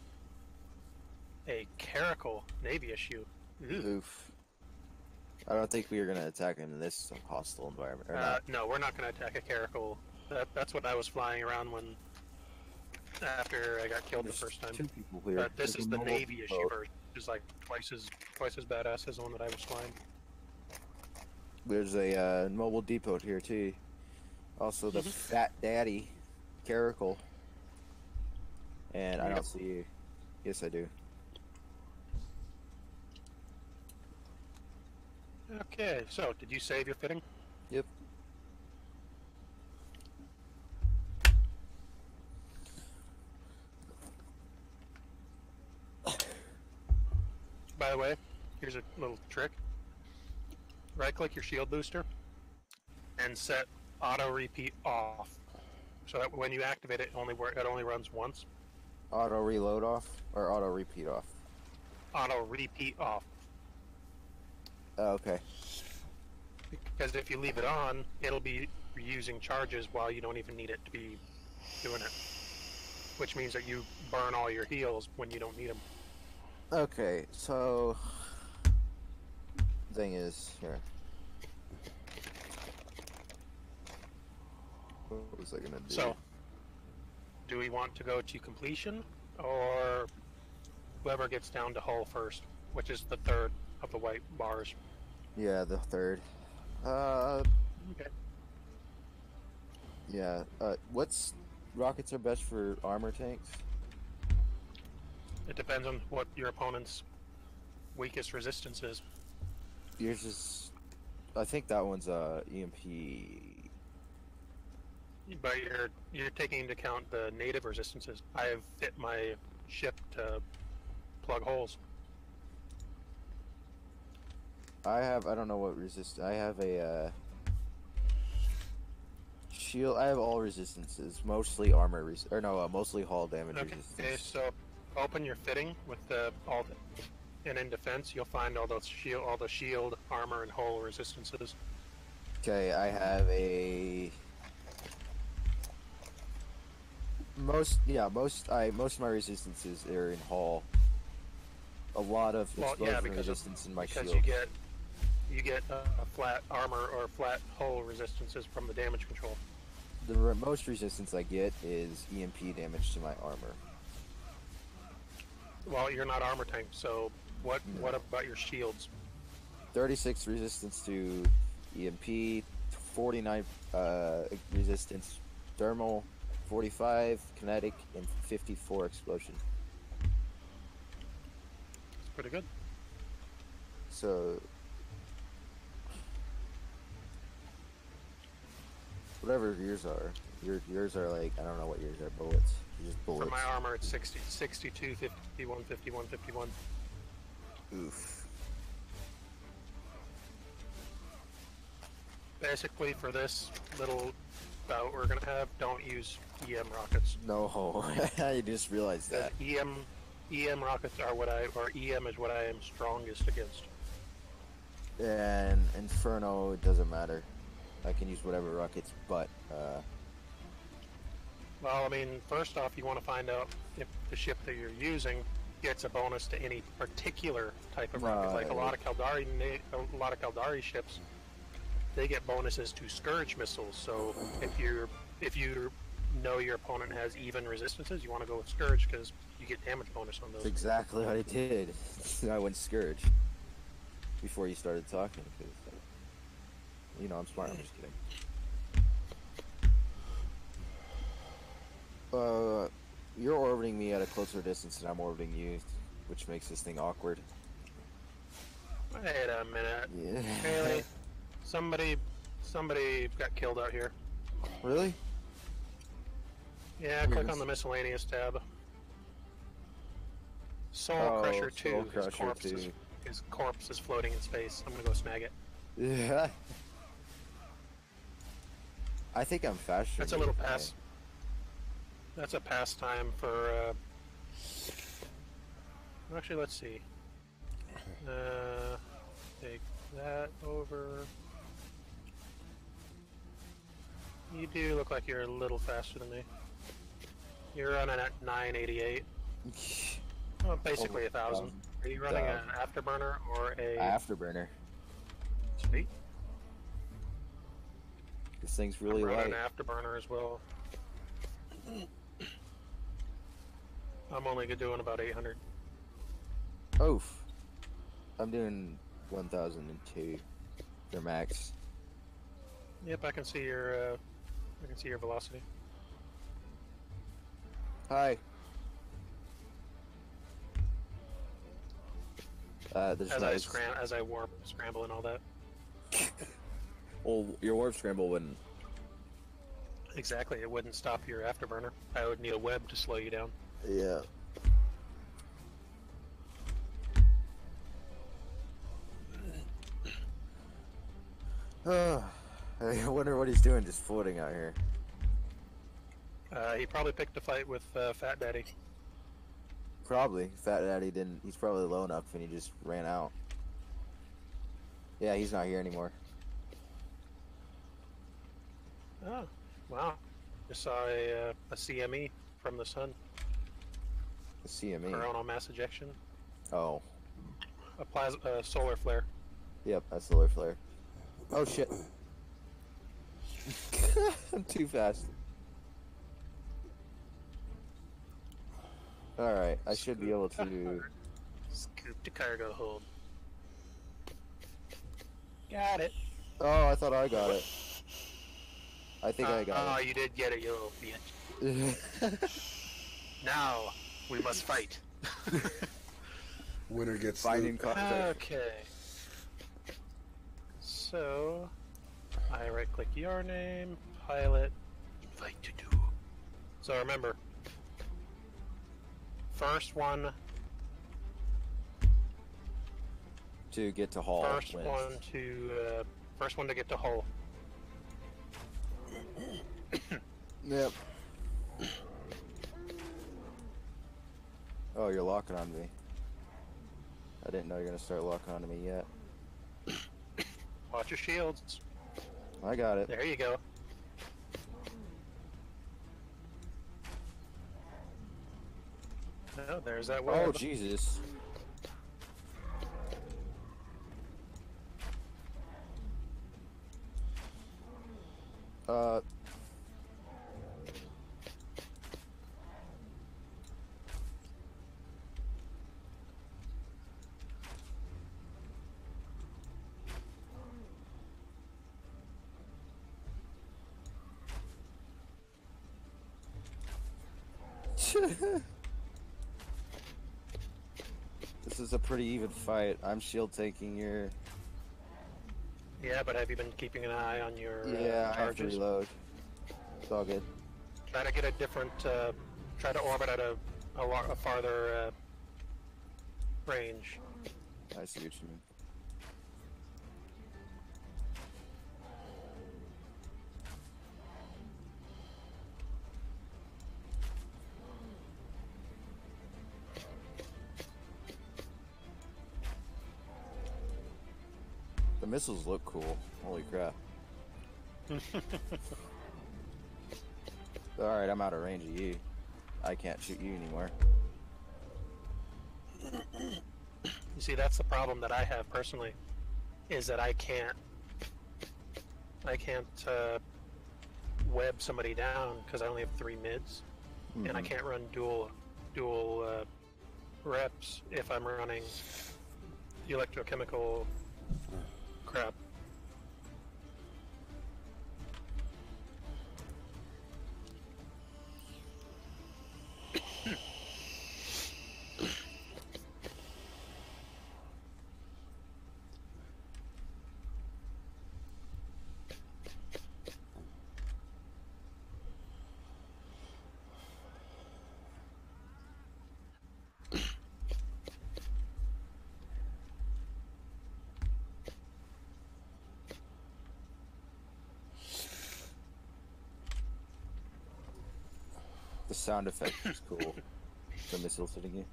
[SPEAKER 1] a Caracal Navy issue.
[SPEAKER 2] Oof. I don't think we are going to attack him in this hostile environment. Or not.
[SPEAKER 1] No, we're not going to attack a Caracal. That's what I was flying around after I got killed the first time.
[SPEAKER 2] Two people here.
[SPEAKER 1] But this
[SPEAKER 2] There's
[SPEAKER 1] is
[SPEAKER 2] a
[SPEAKER 1] the
[SPEAKER 2] mobile
[SPEAKER 1] Navy issue
[SPEAKER 2] boat.
[SPEAKER 1] version, which is like twice as badass as the one that I was flying.
[SPEAKER 2] There's a mobile depot here too. Also the Fat Daddy Caracal. And I don't see you. Yes, I do.
[SPEAKER 1] Okay, so did you save your fitting?
[SPEAKER 2] Yep.
[SPEAKER 1] By the way, here's a little trick. Right-click your shield booster and set auto repeat off, so that when you activate it, it only runs once.
[SPEAKER 2] Auto reload off or auto repeat off?
[SPEAKER 1] auto repeat off.
[SPEAKER 2] Oh, okay.
[SPEAKER 1] Because if you leave it on, it'll be using charges while you don't even need it to be doing it. Which means that you burn all your heals when you don't need them.
[SPEAKER 2] Okay, so thing is here. What was I gonna do?
[SPEAKER 1] So, do we want to go to completion, or whoever gets down to hull first, which is the third of the white bars?
[SPEAKER 2] Yeah, the third.
[SPEAKER 1] Okay.
[SPEAKER 2] Yeah. What's rockets are best for armor tanks?
[SPEAKER 1] It depends on what your opponent's weakest resistance is.
[SPEAKER 2] Yours is. I think that one's EMP.
[SPEAKER 1] But you're taking into account the native resistances. I have fit my ship to plug holes.
[SPEAKER 2] I don't know what resist. I have a shield. I have all resistances, mostly armor mostly hull damage resistance.
[SPEAKER 1] Okay, so open your fitting with and in defense, you'll find all the shield, armor, and hull resistances.
[SPEAKER 2] Okay, I have a most of my resistances are in hull. A lot of explosion resistance in my shield.
[SPEAKER 1] Because you get flat armor or flat hull resistances from the damage control.
[SPEAKER 2] The most resistance I get is EMP damage to my armor.
[SPEAKER 1] Well, you're not armor tank, so what about your shields?
[SPEAKER 2] 36 resistance to EMP, 49 resistance thermal, 45 kinetic, and 54 explosion.
[SPEAKER 1] It's pretty good.
[SPEAKER 2] So whatever yours are, yours are like, I don't know what yours are, bullets. Just bullets.
[SPEAKER 1] For my armor, it's 60, 62, 51, 51, 51.
[SPEAKER 2] Oof.
[SPEAKER 1] Basically, for this little bout we're gonna have, don't use EM rockets.
[SPEAKER 2] No, I just realized that.
[SPEAKER 1] EM rockets are EM is what I am strongest against.
[SPEAKER 2] And Inferno, it doesn't matter. I can use whatever rockets, but
[SPEAKER 1] well, I mean, first off, you want to find out if the ship that you're using gets a bonus to any particular type of rocket. Like a lot of Kaldari ships, they get bonuses to Scourge missiles. So if you know your opponent has even resistances, you want to go with Scourge because you get damage bonus on those.
[SPEAKER 2] That's exactly what I did. I went Scourge before you started talking. Cause, I'm smart. I'm just kidding. You're orbiting me at a closer distance than I'm orbiting you, which makes this thing awkward.
[SPEAKER 1] Wait a minute.
[SPEAKER 2] Yeah.
[SPEAKER 1] Really? Somebody got killed out here.
[SPEAKER 2] Really?
[SPEAKER 1] Yeah, click on the miscellaneous tab. Soul Crusher 2. His corpse is floating in space. I'm gonna go snag it.
[SPEAKER 2] Yeah. I think I'm faster.
[SPEAKER 1] That's a little pass. That's a pastime for. Actually, let's see. Take that over. You do look like you're a little faster than me. You're running at 988. Well, basically 1,000. Are you running an afterburner or a...
[SPEAKER 2] Afterburner.
[SPEAKER 1] Sweet.
[SPEAKER 2] This thing's really light.
[SPEAKER 1] I'm running an afterburner as well. I'm only doing about 800.
[SPEAKER 2] Oof. I'm doing 1,002. They're max.
[SPEAKER 1] Yep, I can see your velocity.
[SPEAKER 2] Hi.
[SPEAKER 1] As I warp, scramble, and all that.
[SPEAKER 2] Well, your warp scramble wouldn't.
[SPEAKER 1] Exactly, it wouldn't stop your afterburner. I would need a web to slow you down.
[SPEAKER 2] Yeah. I wonder what he's doing just floating out here.
[SPEAKER 1] He probably picked a fight with Fat Daddy.
[SPEAKER 2] Probably. Fat Daddy didn't. He's probably low enough and he just ran out. Yeah, he's not here anymore.
[SPEAKER 1] Oh, wow. Just saw a CME from the sun.
[SPEAKER 2] The CME.
[SPEAKER 1] Coronal mass ejection.
[SPEAKER 2] Oh.
[SPEAKER 1] A solar flare.
[SPEAKER 2] Yep, that's solar flare. Oh shit. I'm too fast. Alright, I should be able to...
[SPEAKER 1] Scoop to cargo hold. Got it.
[SPEAKER 2] Oh, I thought I got it. I think I got
[SPEAKER 1] Oh, you did get it, you little bitch. Now, we must fight.
[SPEAKER 3] Winner gets
[SPEAKER 2] Fighting
[SPEAKER 3] loot.
[SPEAKER 1] Okay. So, I right-click your name, pilot, fight to do. So remember, first one
[SPEAKER 2] to get to Hall.
[SPEAKER 1] First one to get to Hull.
[SPEAKER 2] Yep. Oh, you're locking on me. I didn't know you were gonna start locking onto me yet.
[SPEAKER 1] Watch your shields.
[SPEAKER 2] I got it.
[SPEAKER 1] There you go. Oh, there's that web.
[SPEAKER 2] Oh, Jesus. This is a pretty even fight. I'm shield taking your...
[SPEAKER 1] Yeah, but have you been keeping an eye on your
[SPEAKER 2] Yeah, I have to
[SPEAKER 1] charges?
[SPEAKER 2] reload. It's all good.
[SPEAKER 1] Try to get a different, try to orbit at a farther range.
[SPEAKER 2] I see what you mean. The missiles look cool. Holy crap. Alright, I'm out of range of you. I can't shoot you anymore.
[SPEAKER 1] You see, that's the problem that I have personally, is that I can't web somebody down because I only have 3 mids, and I can't run dual reps if I'm running electrochemical crap.
[SPEAKER 2] The sound effect is cool. The missiles hitting you.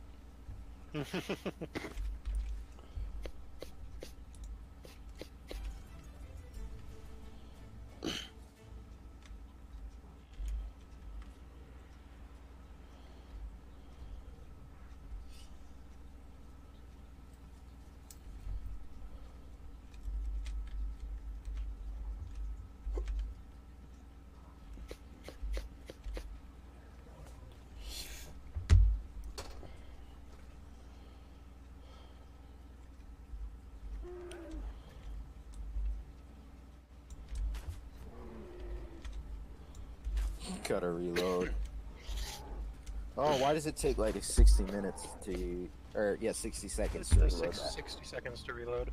[SPEAKER 2] Gotta reload. Oh, why does it take like 60 minutes to, or yeah, 60 seconds to reload that?
[SPEAKER 1] 60 seconds to reload.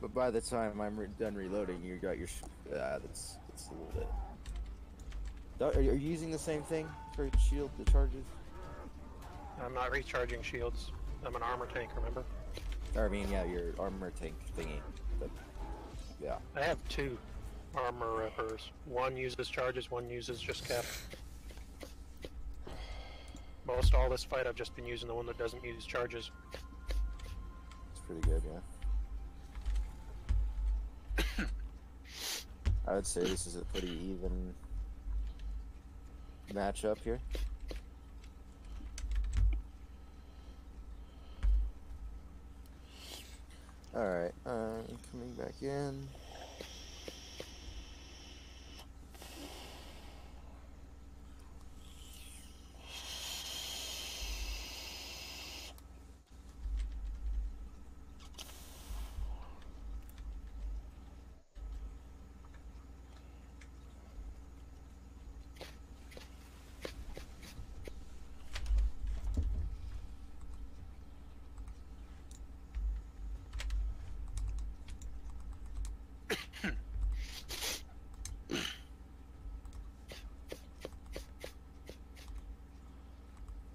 [SPEAKER 2] But by the time I'm done reloading, you got your, that's a little bit. Are you using the same thing for the shield, the charges?
[SPEAKER 1] I'm not recharging shields. I'm an armor tank, remember?
[SPEAKER 2] Or, I mean, yeah, your armor tank thingy. But, yeah.
[SPEAKER 1] I have 2 armor reppers. One uses charges, one uses just cap. Most all this fight I've just been using the one that doesn't use charges.
[SPEAKER 2] It's pretty good, yeah. I would say this is a pretty even matchup here. Alright, coming back in.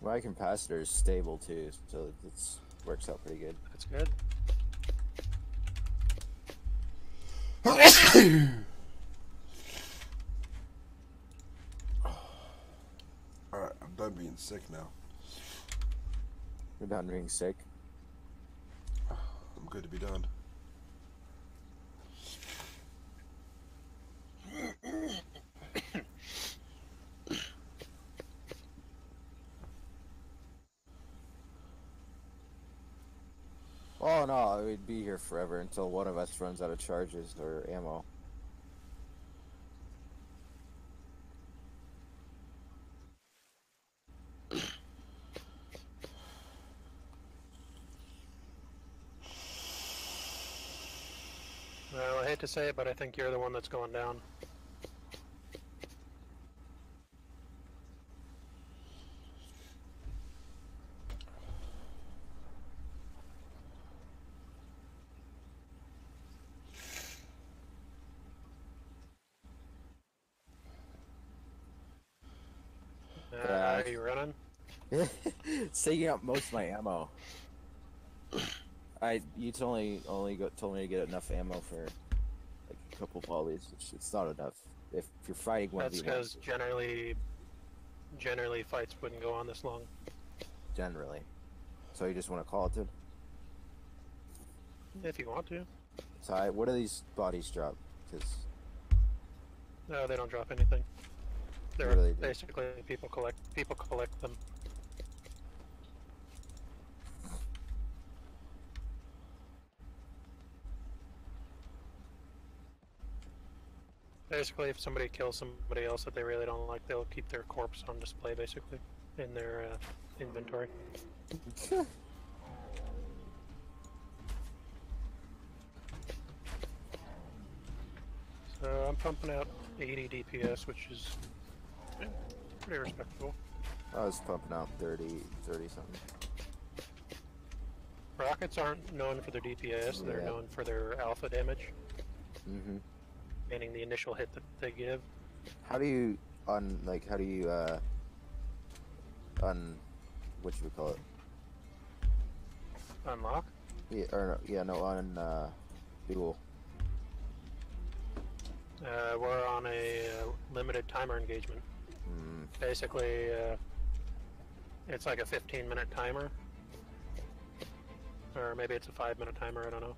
[SPEAKER 2] My capacitor is stable too, so it works out pretty good.
[SPEAKER 1] That's good.
[SPEAKER 3] Alright, I'm done being sick now.
[SPEAKER 2] You're done being sick?
[SPEAKER 3] I'm good to be done.
[SPEAKER 2] Oh no, we'd be here forever until one of us runs out of charges or ammo.
[SPEAKER 1] Well, I hate to say it, but I think you're the one that's going down. Are you running?
[SPEAKER 2] It's taking up most of my ammo. You told me to get enough ammo for like a couple volleys. It's not enough. If you're fighting one
[SPEAKER 1] That's because generally fights wouldn't go on this long.
[SPEAKER 2] Generally. So you just want to call it then?
[SPEAKER 1] If you want to.
[SPEAKER 2] So what do these bodies drop? Because
[SPEAKER 1] No, they don't drop anything. They're
[SPEAKER 2] really
[SPEAKER 1] basically people collect them. Basically, if somebody kills somebody else that they really don't like, they'll keep their corpse on display, basically, in their inventory. So I'm pumping out 80 DPS, which is pretty respectable.
[SPEAKER 2] I was pumping out 30 something.
[SPEAKER 1] Rockets aren't known for their DPS, they're known for their alpha damage.
[SPEAKER 2] Mm-hmm.
[SPEAKER 1] Meaning the initial hit that they give.
[SPEAKER 2] How do you what should we call it?
[SPEAKER 1] Unlock?
[SPEAKER 2] Yeah, or on duel.
[SPEAKER 1] We're on a limited timer engagement. Basically, it's like a 15-minute timer. Or maybe it's a 5-minute timer, I don't know.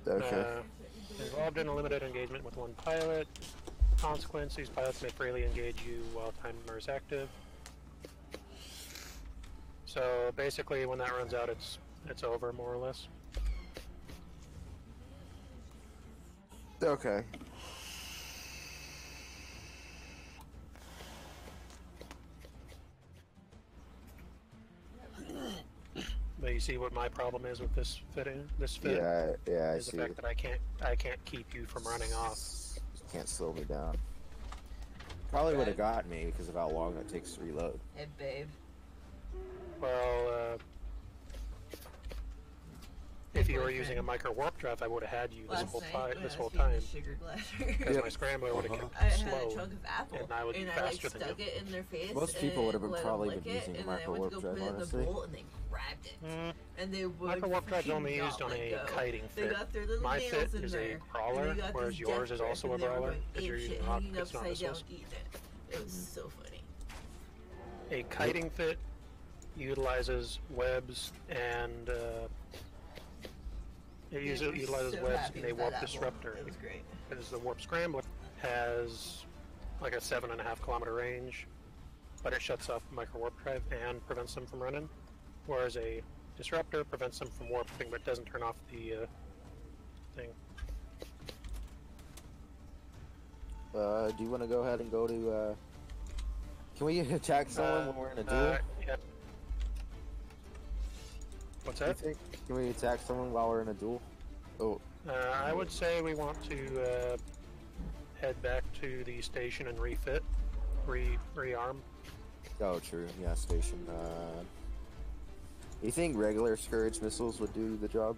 [SPEAKER 2] Okay.
[SPEAKER 1] Involved in a limited engagement with one pilot. Consequence, these pilots may freely engage you while timer is active. So basically, when that runs out, it's over, more or less.
[SPEAKER 2] Okay.
[SPEAKER 1] But you see what my problem is with this fit.
[SPEAKER 2] Yeah, I
[SPEAKER 1] is
[SPEAKER 2] see.
[SPEAKER 1] the fact that I can't keep you from running off.
[SPEAKER 2] You can't slow me down. Probably would have got me because of how long it takes to reload.
[SPEAKER 5] Hey, babe.
[SPEAKER 1] Well, if you were using a micro warp drive, I would have had you this whole time. Because my scrambler would have kept
[SPEAKER 5] I
[SPEAKER 1] slow,
[SPEAKER 5] had a chunk of apple,
[SPEAKER 1] and I would be faster than
[SPEAKER 5] stuck
[SPEAKER 1] you.
[SPEAKER 5] it in their face.
[SPEAKER 2] Most people would have
[SPEAKER 5] let
[SPEAKER 2] probably
[SPEAKER 5] them
[SPEAKER 2] been
[SPEAKER 5] lick
[SPEAKER 2] using
[SPEAKER 5] it,
[SPEAKER 2] a micro warp drive, honestly.
[SPEAKER 5] And they grabbed it. And they would
[SPEAKER 1] Micro warp drive's only
[SPEAKER 5] not
[SPEAKER 1] used on
[SPEAKER 5] let
[SPEAKER 1] a
[SPEAKER 5] go.
[SPEAKER 1] kiting
[SPEAKER 5] They
[SPEAKER 1] fit.
[SPEAKER 5] got their little
[SPEAKER 1] My
[SPEAKER 5] nails
[SPEAKER 1] fit
[SPEAKER 5] in
[SPEAKER 1] is
[SPEAKER 5] there,
[SPEAKER 1] a crawler,
[SPEAKER 5] and they got
[SPEAKER 1] whereas
[SPEAKER 5] this
[SPEAKER 1] yours is
[SPEAKER 5] death
[SPEAKER 1] also
[SPEAKER 5] grip,
[SPEAKER 1] a
[SPEAKER 5] and they were
[SPEAKER 1] brawler
[SPEAKER 5] going
[SPEAKER 1] because you're
[SPEAKER 5] apeshit,
[SPEAKER 1] using
[SPEAKER 5] hanging
[SPEAKER 1] rockets, not
[SPEAKER 5] upside down
[SPEAKER 1] missiles.
[SPEAKER 5] eating it. It was so funny.
[SPEAKER 1] A kiting fit utilizes webs and utilizes webs and a warp disruptor.
[SPEAKER 5] That was great.
[SPEAKER 1] Because the warp scrambler has like a 7.5 kilometer range, but it shuts off the micro warp drive and prevents them from running. Whereas a disruptor prevents them from warping but doesn't turn off the thing.
[SPEAKER 2] Do you want to go ahead and go to, can we attack someone when we're in a duel?
[SPEAKER 1] Yeah. What's that?
[SPEAKER 2] Can we attack someone while we're in a duel? Oh.
[SPEAKER 1] I would say we want to head back to the station and refit, rearm.
[SPEAKER 2] Oh, true. Yeah, station. You think regular Scourge missiles would do the job?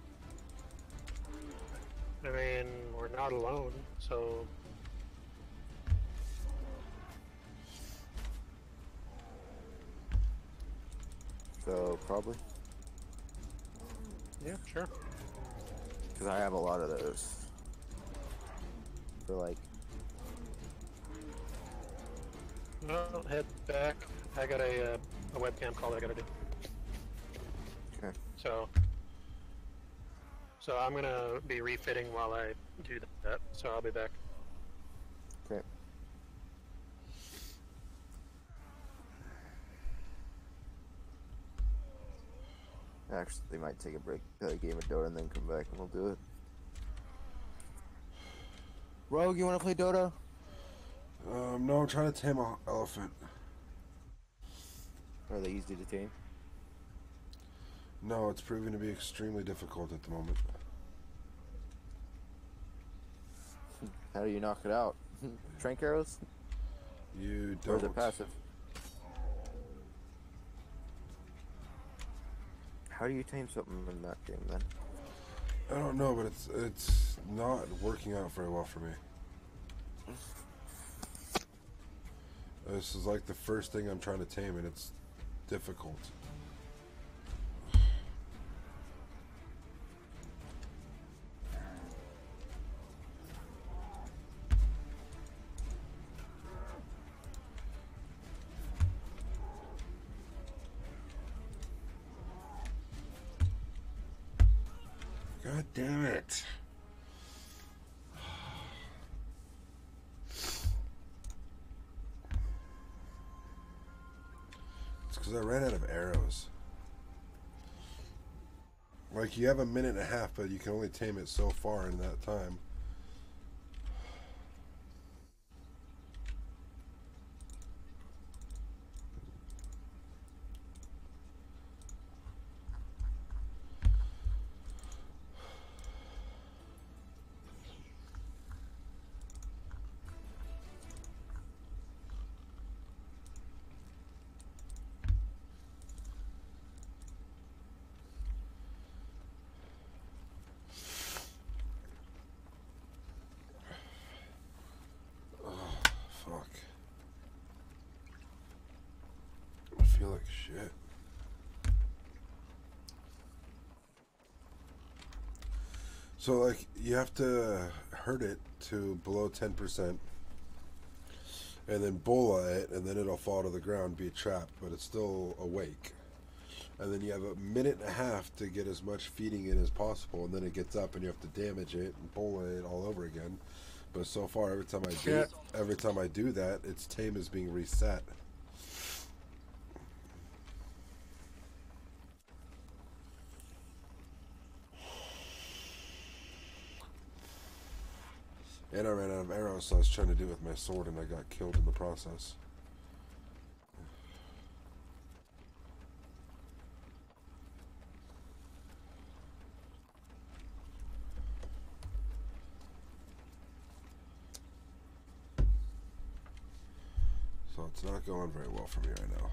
[SPEAKER 1] I mean, we're not alone, so...
[SPEAKER 2] So, probably.
[SPEAKER 1] Yeah, sure.
[SPEAKER 2] Because I have a lot of those. For like...
[SPEAKER 1] Well, head back. I got a webcam call that I gotta do.
[SPEAKER 2] Okay.
[SPEAKER 1] So I'm gonna be refitting while I do that, so I'll be back.
[SPEAKER 2] Okay. Actually, they might take a break, play a game of Dota, and then come back, and we'll do it. Rogue, you want to play Dota?
[SPEAKER 3] No, I'm trying to tame an elephant.
[SPEAKER 2] Are they easy to tame?
[SPEAKER 3] No, it's proving to be extremely difficult at the moment.
[SPEAKER 2] How do you knock it out? Trank arrows?
[SPEAKER 3] You
[SPEAKER 2] Or is
[SPEAKER 3] don't.
[SPEAKER 2] it passive? How do you tame something in that game then?
[SPEAKER 3] I don't know, but it's not working out very well for me. This is like the first thing I'm trying to tame, and it's difficult. God damn it. It's because I ran out of arrows. Like, you have a minute and a half, but you can only tame it so far in that time. Fuck. I feel like shit. So, like, you have to hurt it to below 10%, and then bola it, and then it'll fall to the ground, be trapped, but it's still awake. And then you have a minute and a half to get as much feeding in as possible, and then it gets up, and you have to damage it and bola it all over again. But so far, every time I do that, its tame is being reset. And I ran out of arrows, so I was trying to do it with my sword, and I got killed in the process. So it's not going very well for me right now.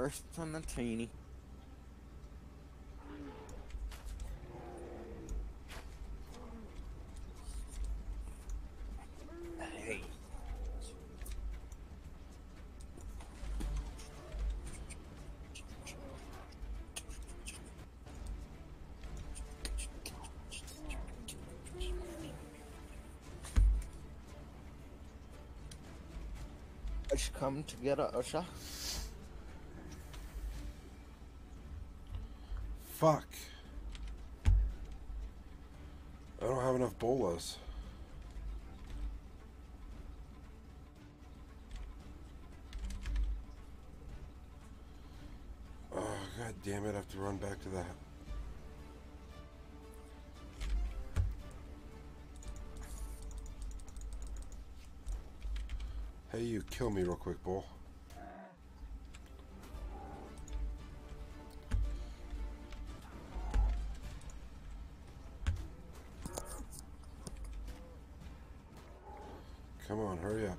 [SPEAKER 2] First on the teeny. Hey. I should come together, Usha.
[SPEAKER 3] Fuck. I don't have enough bolas. Oh, god damn it, I have to run back to that. Hey, you kill me real quick, bull. Come on, hurry up.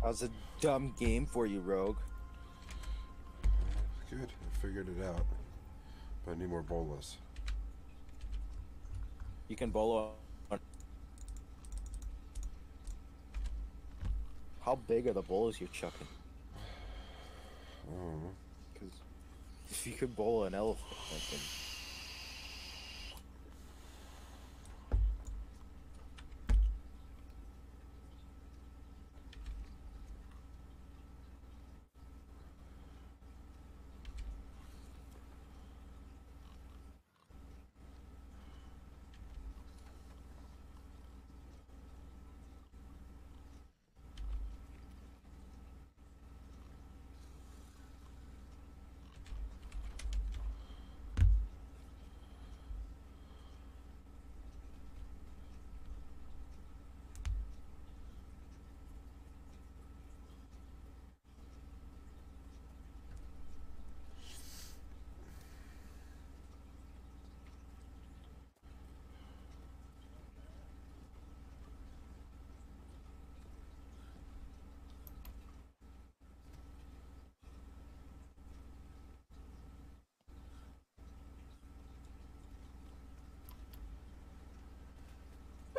[SPEAKER 2] How's a dumb game for you, Rogue?
[SPEAKER 3] Good, I figured it out. But I need more bolas.
[SPEAKER 2] You can bolo on. How big are the bolas you're chucking?
[SPEAKER 3] I don't know.
[SPEAKER 2] Because if you could bowl an elephant, then...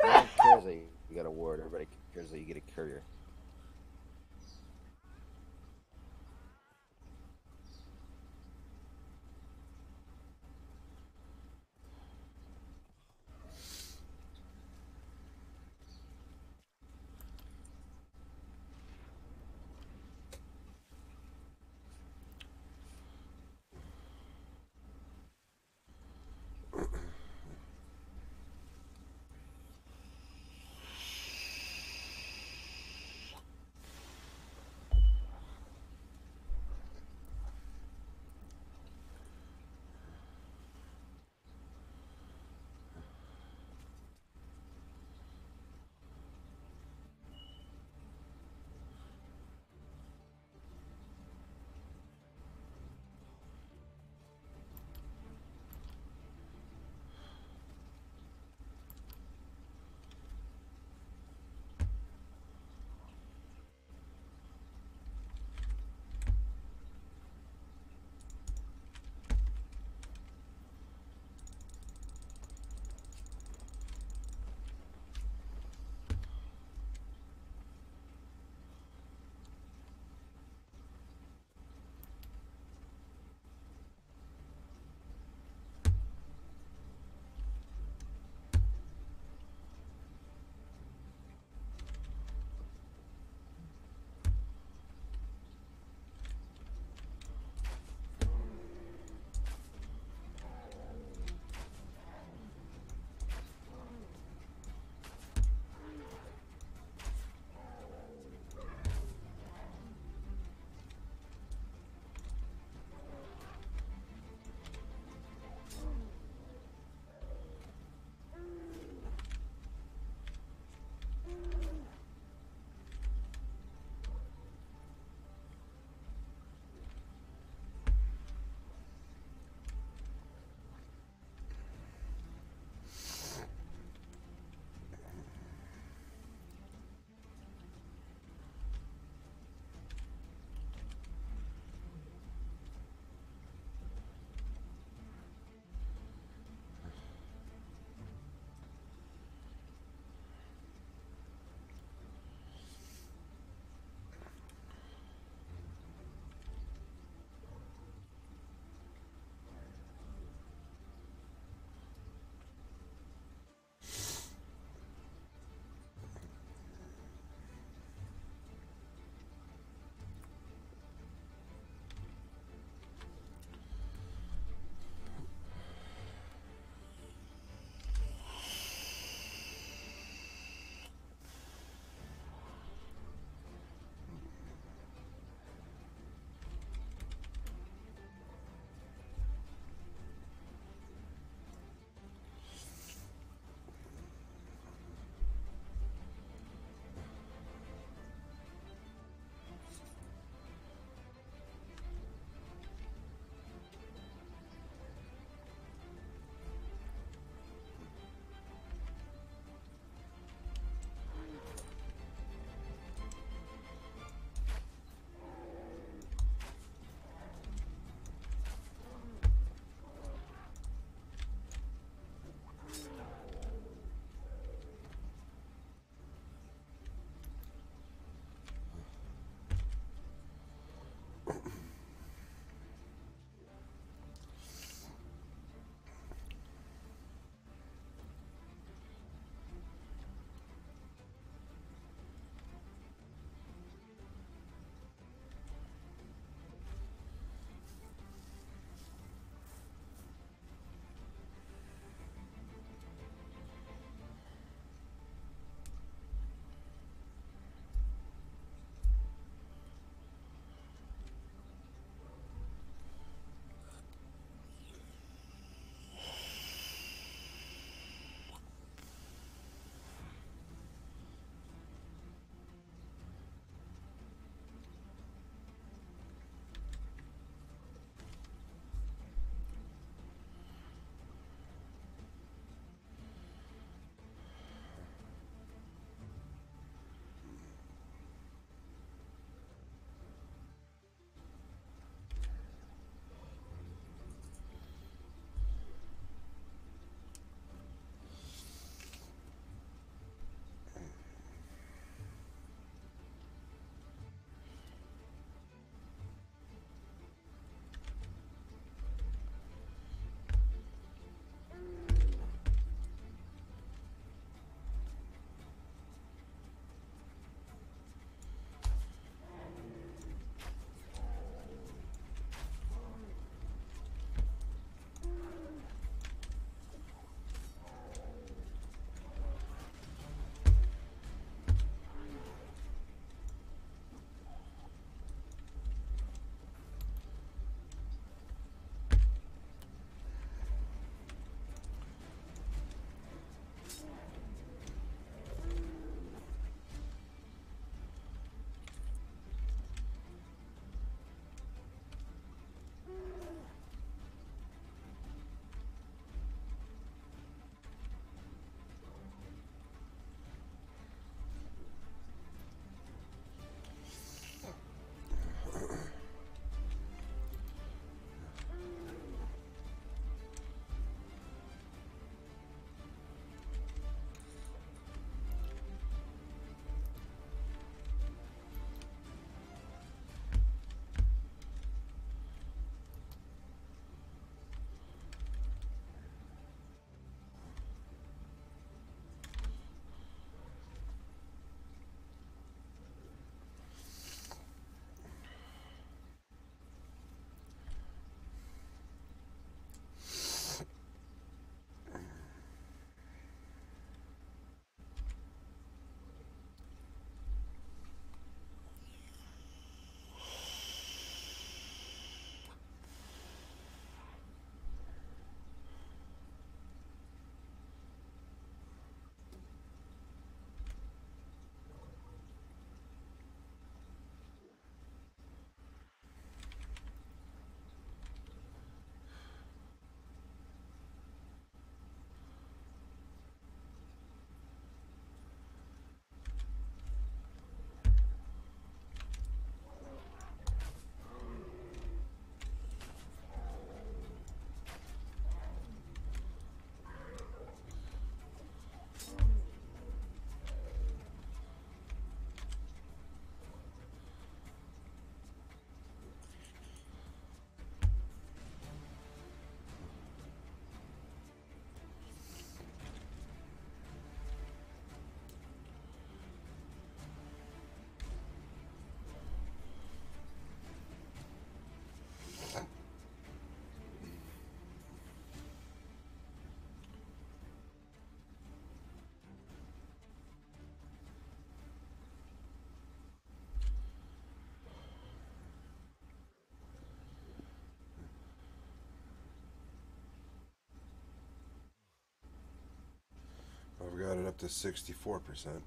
[SPEAKER 2] Nobody cares that you got a ward. Everybody cares that you get a courier.
[SPEAKER 3] got to 64%.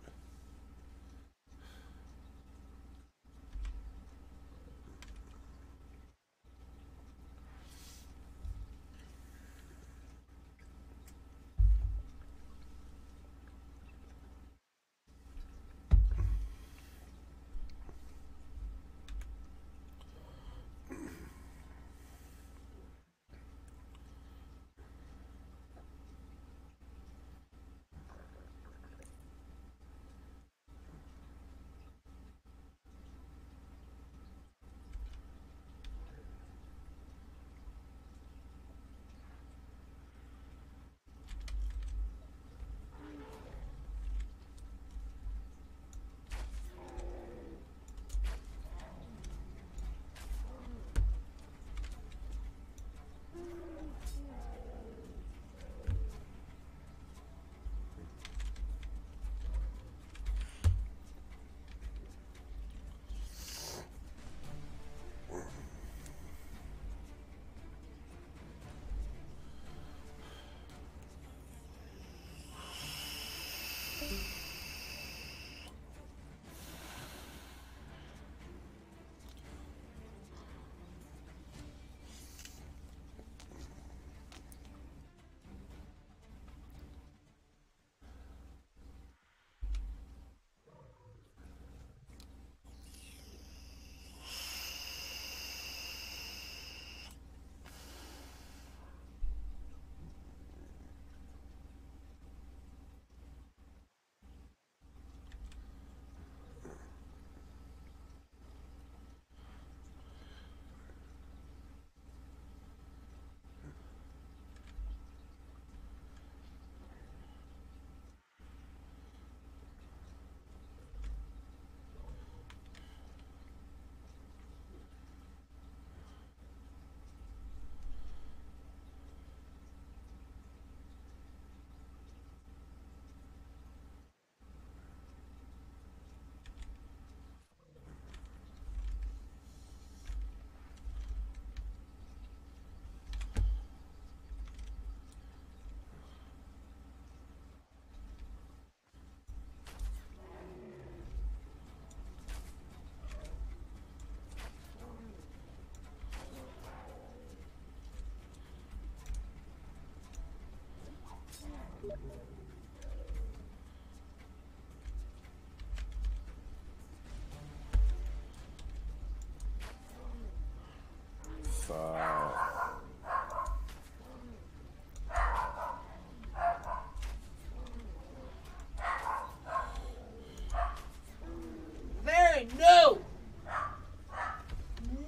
[SPEAKER 5] Very no!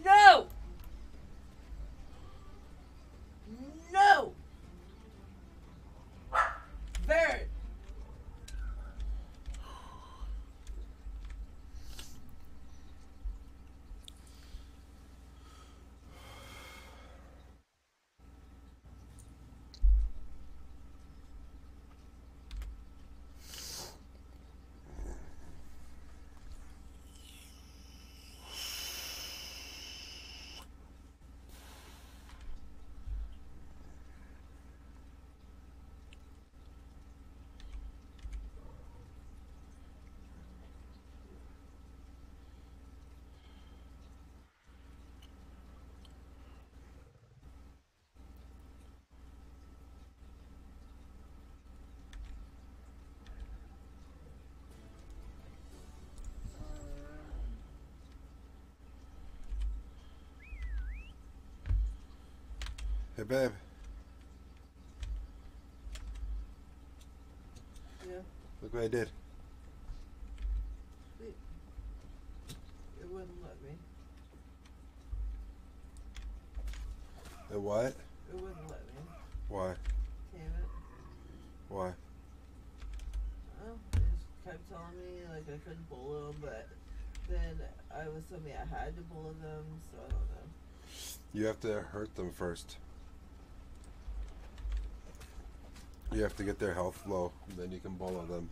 [SPEAKER 5] No! No! Very.
[SPEAKER 3] Hey, babe.
[SPEAKER 5] Yeah.
[SPEAKER 3] Look what I did.
[SPEAKER 5] Wait. It wouldn't let me.
[SPEAKER 3] The what?
[SPEAKER 5] It wouldn't let me.
[SPEAKER 3] Why?
[SPEAKER 5] Damn it.
[SPEAKER 3] Why?
[SPEAKER 5] Oh, it just kept telling me like I couldn't bullet them, but then I was telling me I had to bullet them, so I don't know.
[SPEAKER 3] You have to hurt them first. You have to get their health low, then you can bullet them.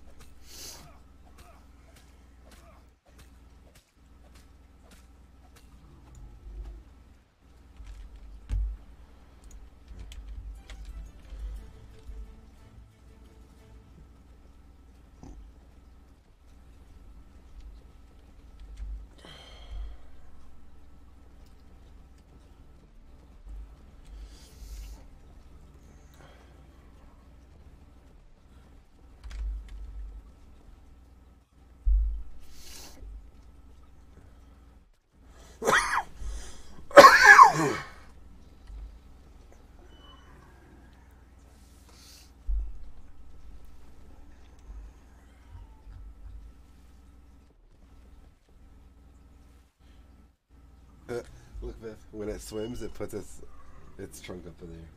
[SPEAKER 3] When it swims, it puts its trunk up in the air.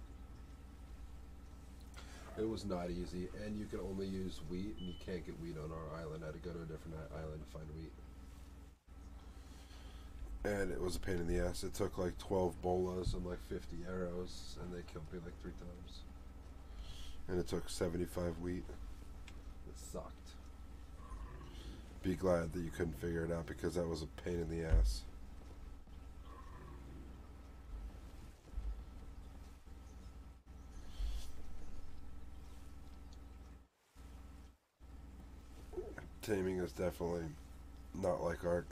[SPEAKER 3] It was not easy, and you can only use wheat, and you can't get wheat on our island. I had to go to a different island to find wheat. And it was a pain in the ass. It took like 12 bolas and like 50 arrows, and they killed me like 3 times. And it took 75 wheat. It sucked. Be glad that you couldn't figure it out, because that was a pain in the ass. Taming is definitely not like Ark.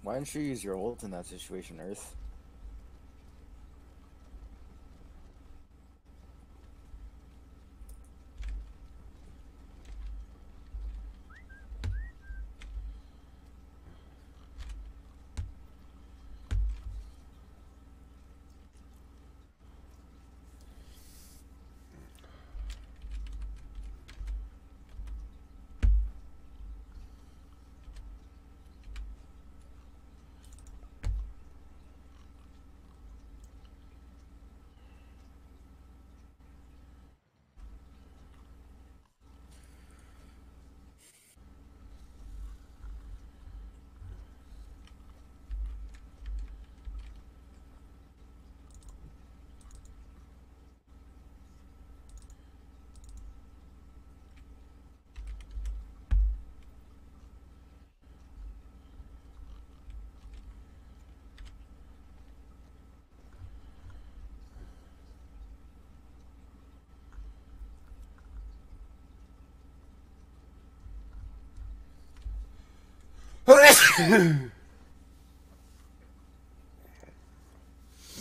[SPEAKER 2] Why didn't you use your ult in that situation, Earth?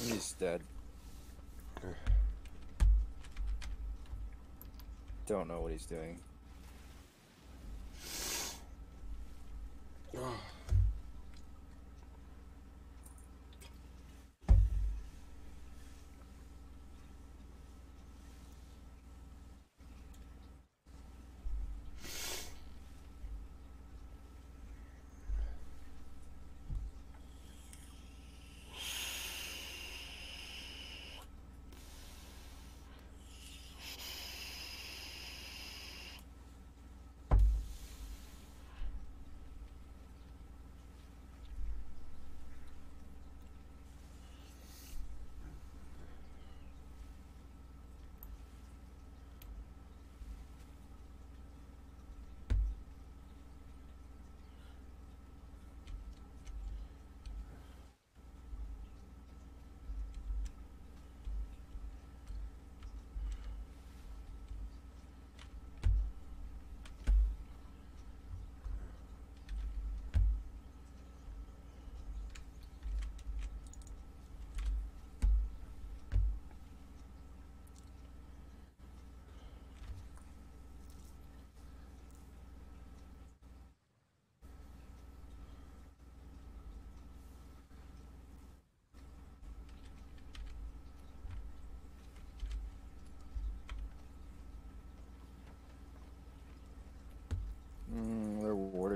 [SPEAKER 2] He's dead. Don't know what he's doing.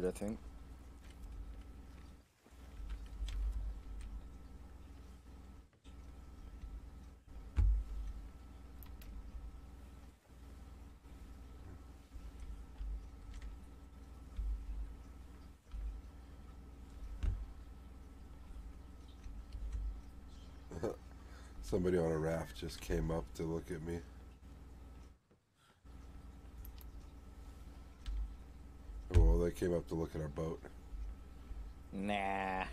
[SPEAKER 2] I think.
[SPEAKER 3] Somebody on a raft just came up to look at me. Well, they came up to look at our boat.
[SPEAKER 2] Nah.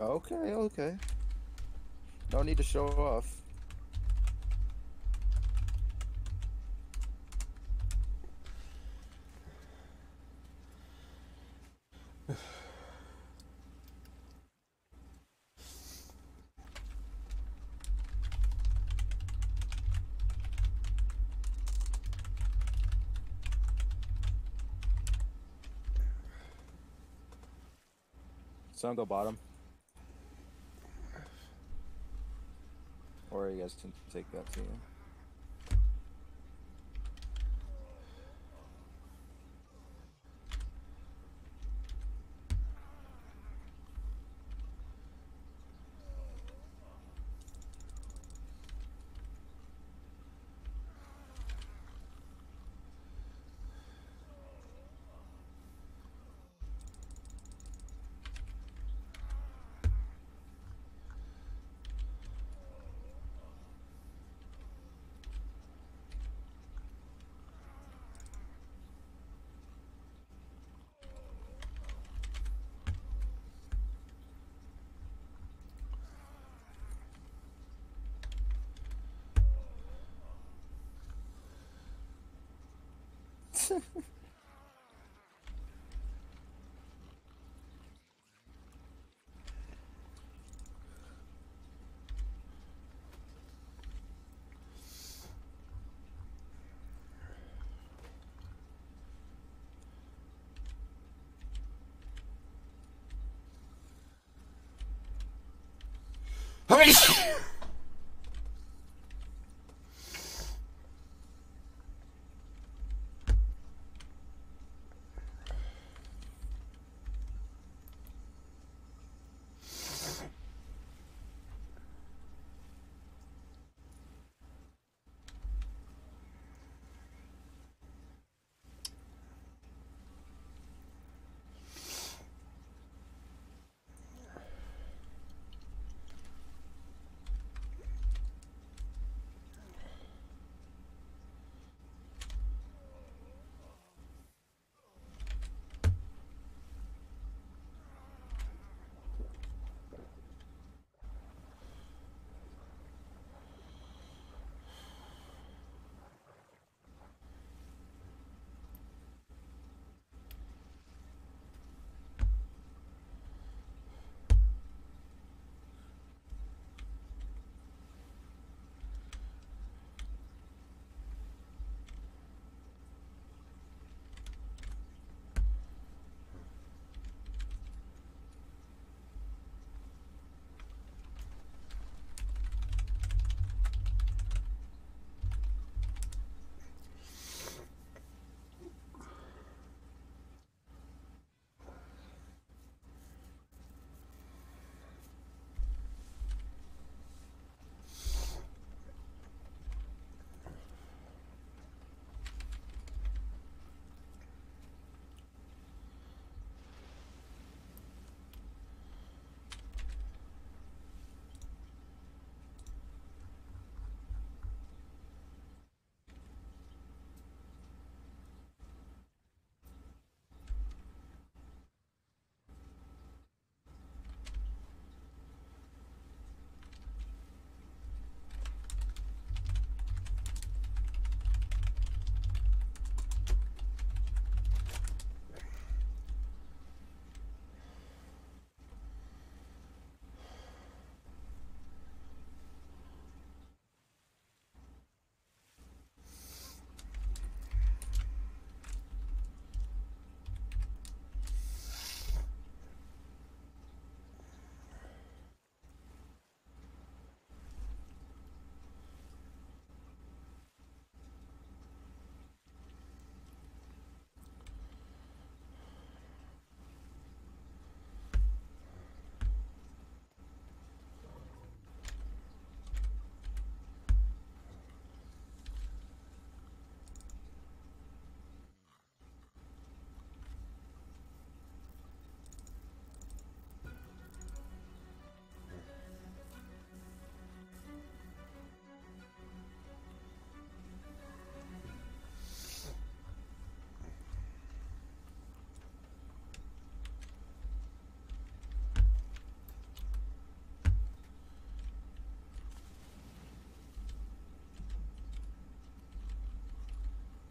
[SPEAKER 2] Okay, okay. No need to show off. Some go bottom. Or you guys can take that too.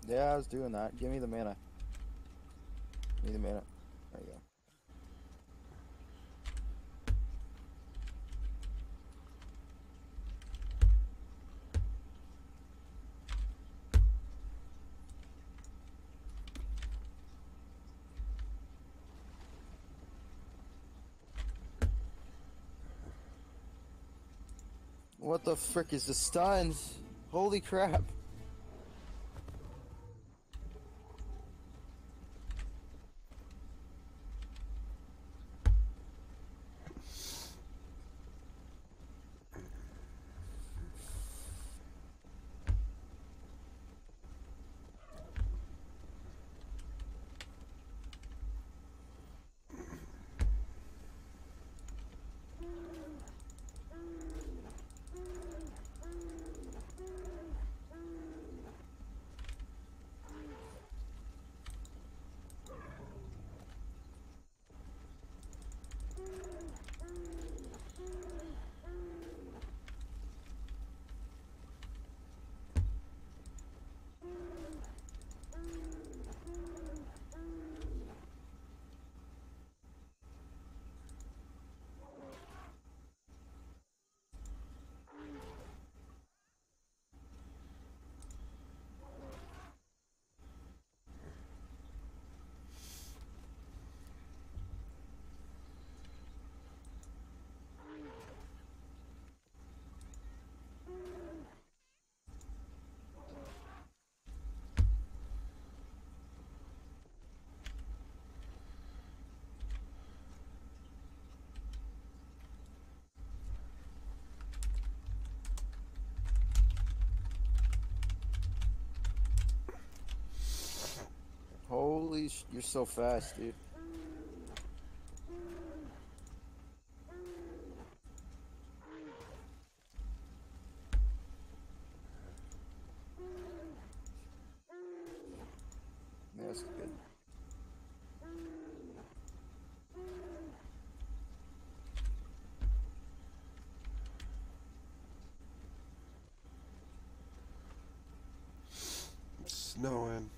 [SPEAKER 2] Yeah, I was doing that. Give me the mana. Give me the mana. There you go. What the frick is the stuns? Holy crap. Holy you're so fast, dude. That's good.
[SPEAKER 3] It's snowing.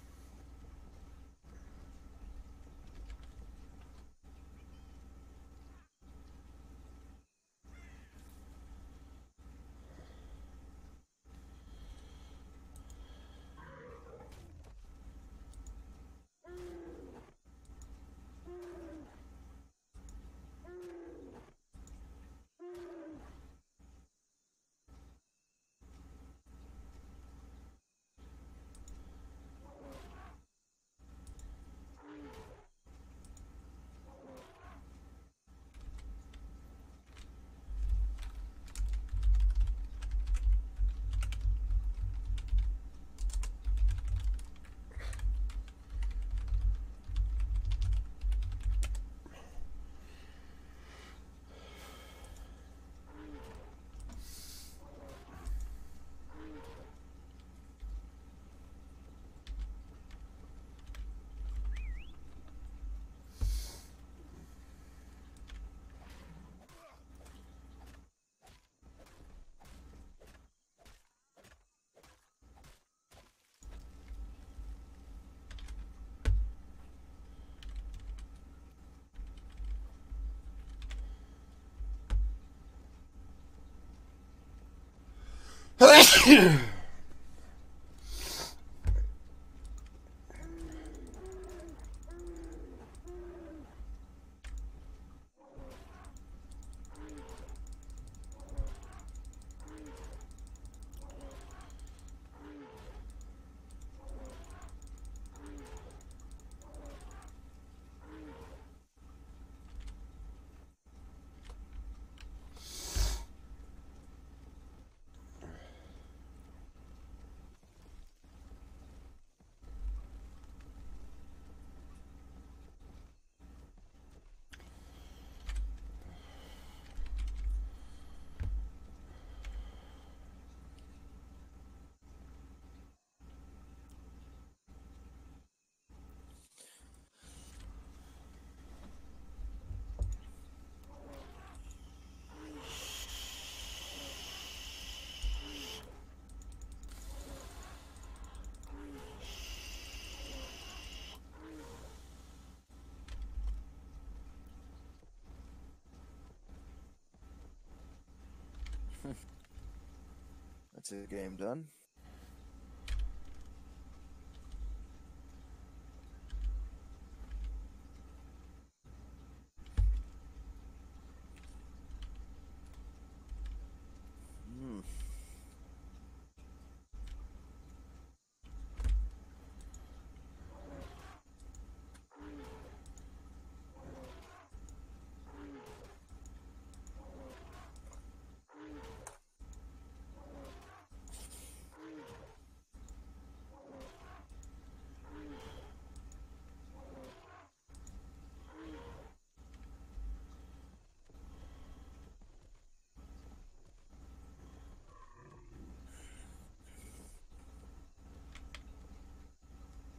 [SPEAKER 2] That's a game done.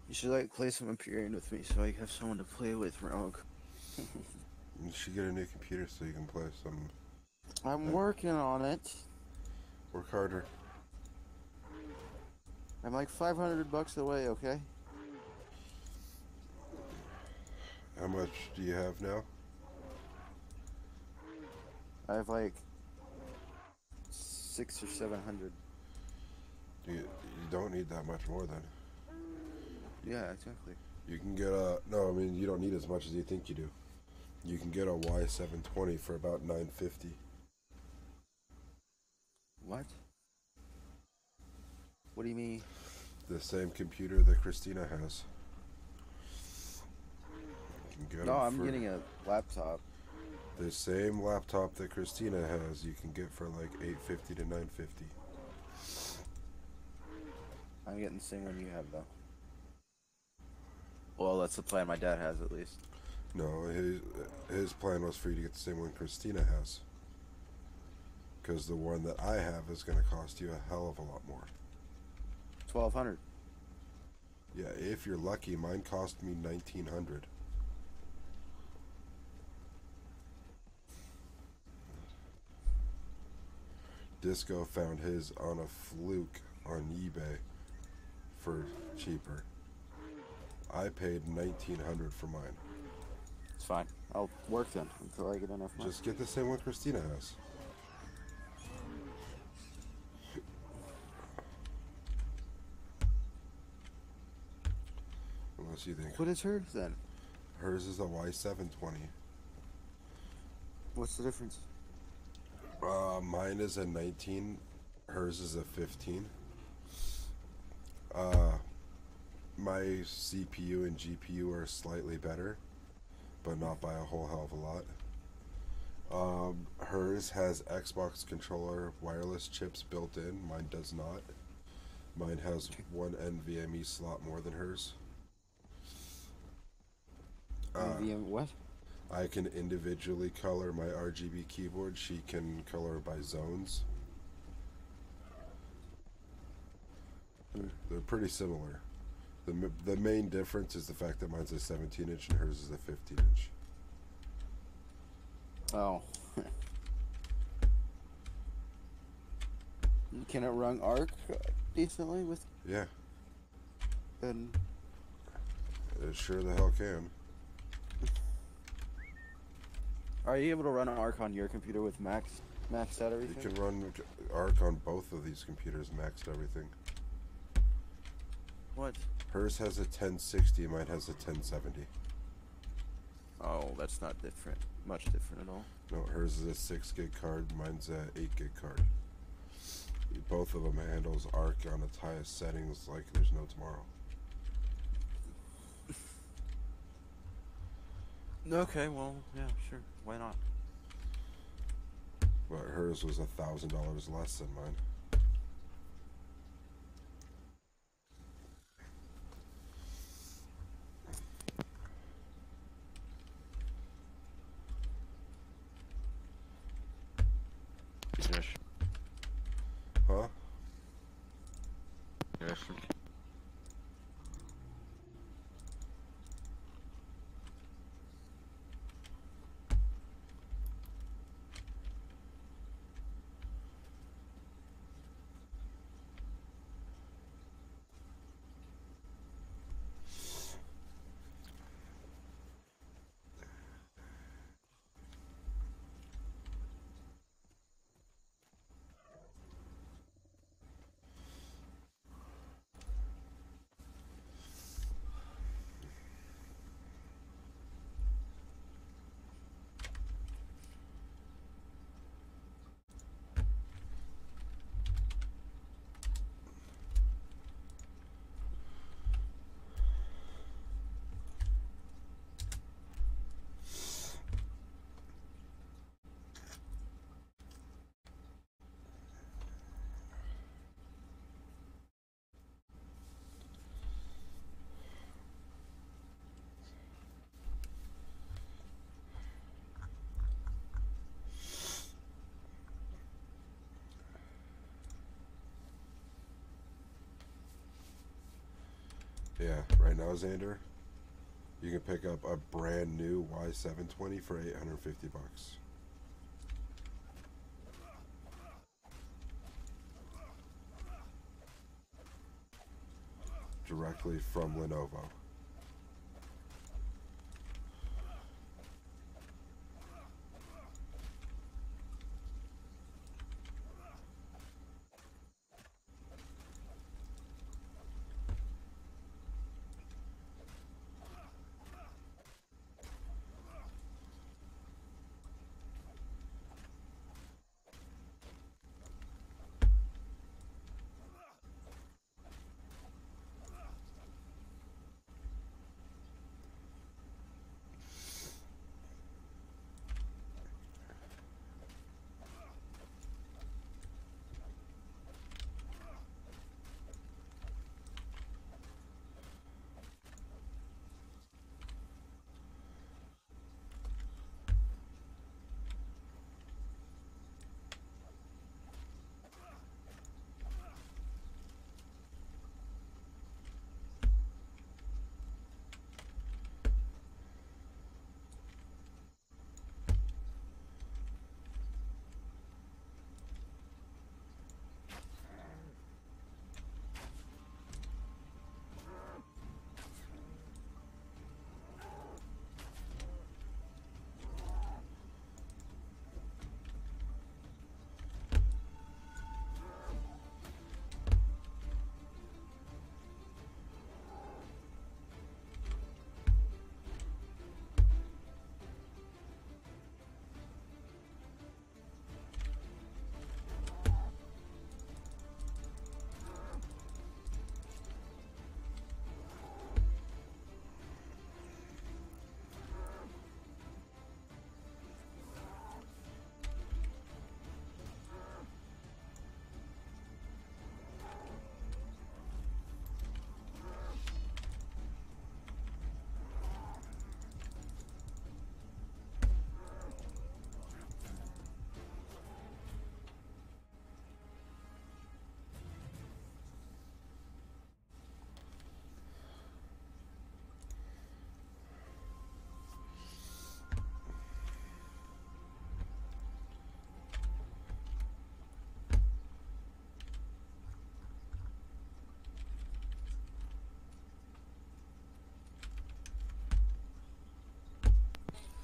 [SPEAKER 2] You should like play some Empyrean with me so I have someone to play with, Rogue.
[SPEAKER 3] You should get a new computer so you can play some.
[SPEAKER 2] I'm working on it.
[SPEAKER 3] Work harder.
[SPEAKER 2] I'm like $500 away, okay?
[SPEAKER 3] How much do you have now?
[SPEAKER 2] I have like 600 or 700.
[SPEAKER 3] You don't need that much more then.
[SPEAKER 2] Yeah, exactly.
[SPEAKER 3] You can get a no. I mean, you don't need as much as you think you do. You can get a Y720 for about $950.
[SPEAKER 2] What? What do you mean?
[SPEAKER 3] The same computer that Christina has. You can get
[SPEAKER 2] No,
[SPEAKER 3] them
[SPEAKER 2] I'm
[SPEAKER 3] for
[SPEAKER 2] getting a laptop.
[SPEAKER 3] the same laptop that Christina has. You can get for like $850 to $950.
[SPEAKER 2] I'm getting the same one you have, though. Well, that's the plan my dad has, at least.
[SPEAKER 3] No, his plan was for you to get the same one Christina has. Because the one that I have is going to cost you a hell of a lot more.
[SPEAKER 2] $1,200.
[SPEAKER 3] Yeah, if you're lucky, mine cost me $1,900. Disco found his on a fluke on eBay for cheaper. I paid $1,900 for mine.
[SPEAKER 2] It's fine. I'll work then until I get enough money.
[SPEAKER 3] Just get the same one Christina has. Unless you think
[SPEAKER 2] What is hers then?
[SPEAKER 3] hers is a Y720.
[SPEAKER 2] What's the difference?
[SPEAKER 3] Mine is a 19. Hers is a 15. My CPU and GPU are slightly better, but not by a whole hell of a lot. Hers has Xbox controller wireless chips built in. Mine does not. Mine has one NVMe slot more than hers.
[SPEAKER 2] NVMe what?
[SPEAKER 3] I can individually color my RGB keyboard. She can color by zones. They're pretty similar. The main difference is the fact that mine's a 17-inch and hers is a 15-inch.
[SPEAKER 2] Oh. Can it run ARC decently with?
[SPEAKER 3] Yeah,
[SPEAKER 2] Then
[SPEAKER 3] it sure the hell can.
[SPEAKER 2] are you able to run ARC on your computer with maxed out
[SPEAKER 3] You
[SPEAKER 2] everything?
[SPEAKER 3] can run ARC on both of these computers, maxed everything.
[SPEAKER 2] What?
[SPEAKER 3] Hers has a 1060, mine has a 1070.
[SPEAKER 2] Oh, that's not different. Much different at all.
[SPEAKER 3] No, hers is a 6 gig card, mine's a 8 gig card. Both of them handles ARC on its highest settings like there's no tomorrow.
[SPEAKER 2] Okay, well, yeah, sure. Why not?
[SPEAKER 3] But hers was $1,000 less than mine.
[SPEAKER 6] Yes.
[SPEAKER 3] Huh?
[SPEAKER 6] Yes.
[SPEAKER 3] Yeah, right now, Xander, you can pick up a brand new Y720 for $850. Directly from Lenovo.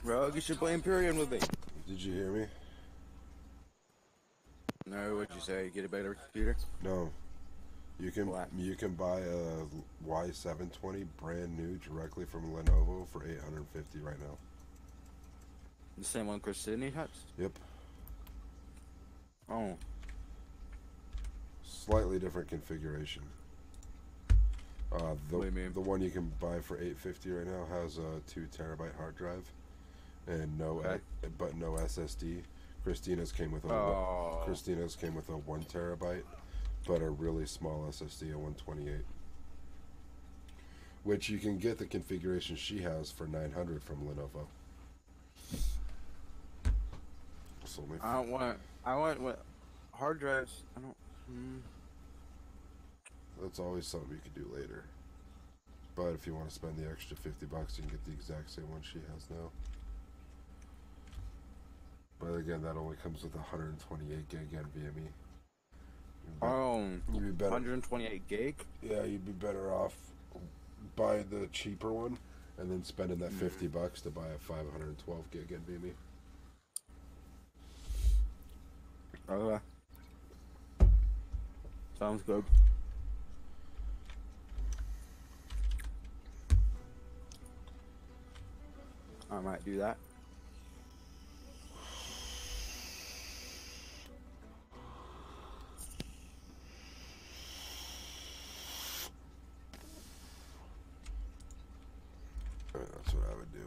[SPEAKER 2] Bro, you should play Imperium with me.
[SPEAKER 3] Did you hear me?
[SPEAKER 2] No, what'd you say? Get a better computer?
[SPEAKER 3] No. You can
[SPEAKER 2] What?
[SPEAKER 3] buy a Y720 brand new directly from Lenovo for $850 right now.
[SPEAKER 2] The same one Chris Sidney has?
[SPEAKER 3] Yep.
[SPEAKER 2] Oh.
[SPEAKER 3] Slightly different configuration.
[SPEAKER 2] What do you mean?
[SPEAKER 3] The one you can buy for $850 right now has a 2 terabyte hard drive and no SSD. Christina's came with a 1 terabyte, but a really small SSD, a 128. Which you can get the configuration she has for $900 from Lenovo. So
[SPEAKER 2] I want what hard drives. I don't.
[SPEAKER 3] That's always something you could do later. But if you want to spend the extra $50, you can get the exact same one she has now. But again, that only comes with 128 gig NVMe. You'd be better.
[SPEAKER 2] 128 gig?
[SPEAKER 3] Yeah, you'd be better off buying the cheaper one and then spending that $50 to buy a 512 gig NVMe.
[SPEAKER 2] Okay. Sounds good. I might do that.
[SPEAKER 3] That's what I would do.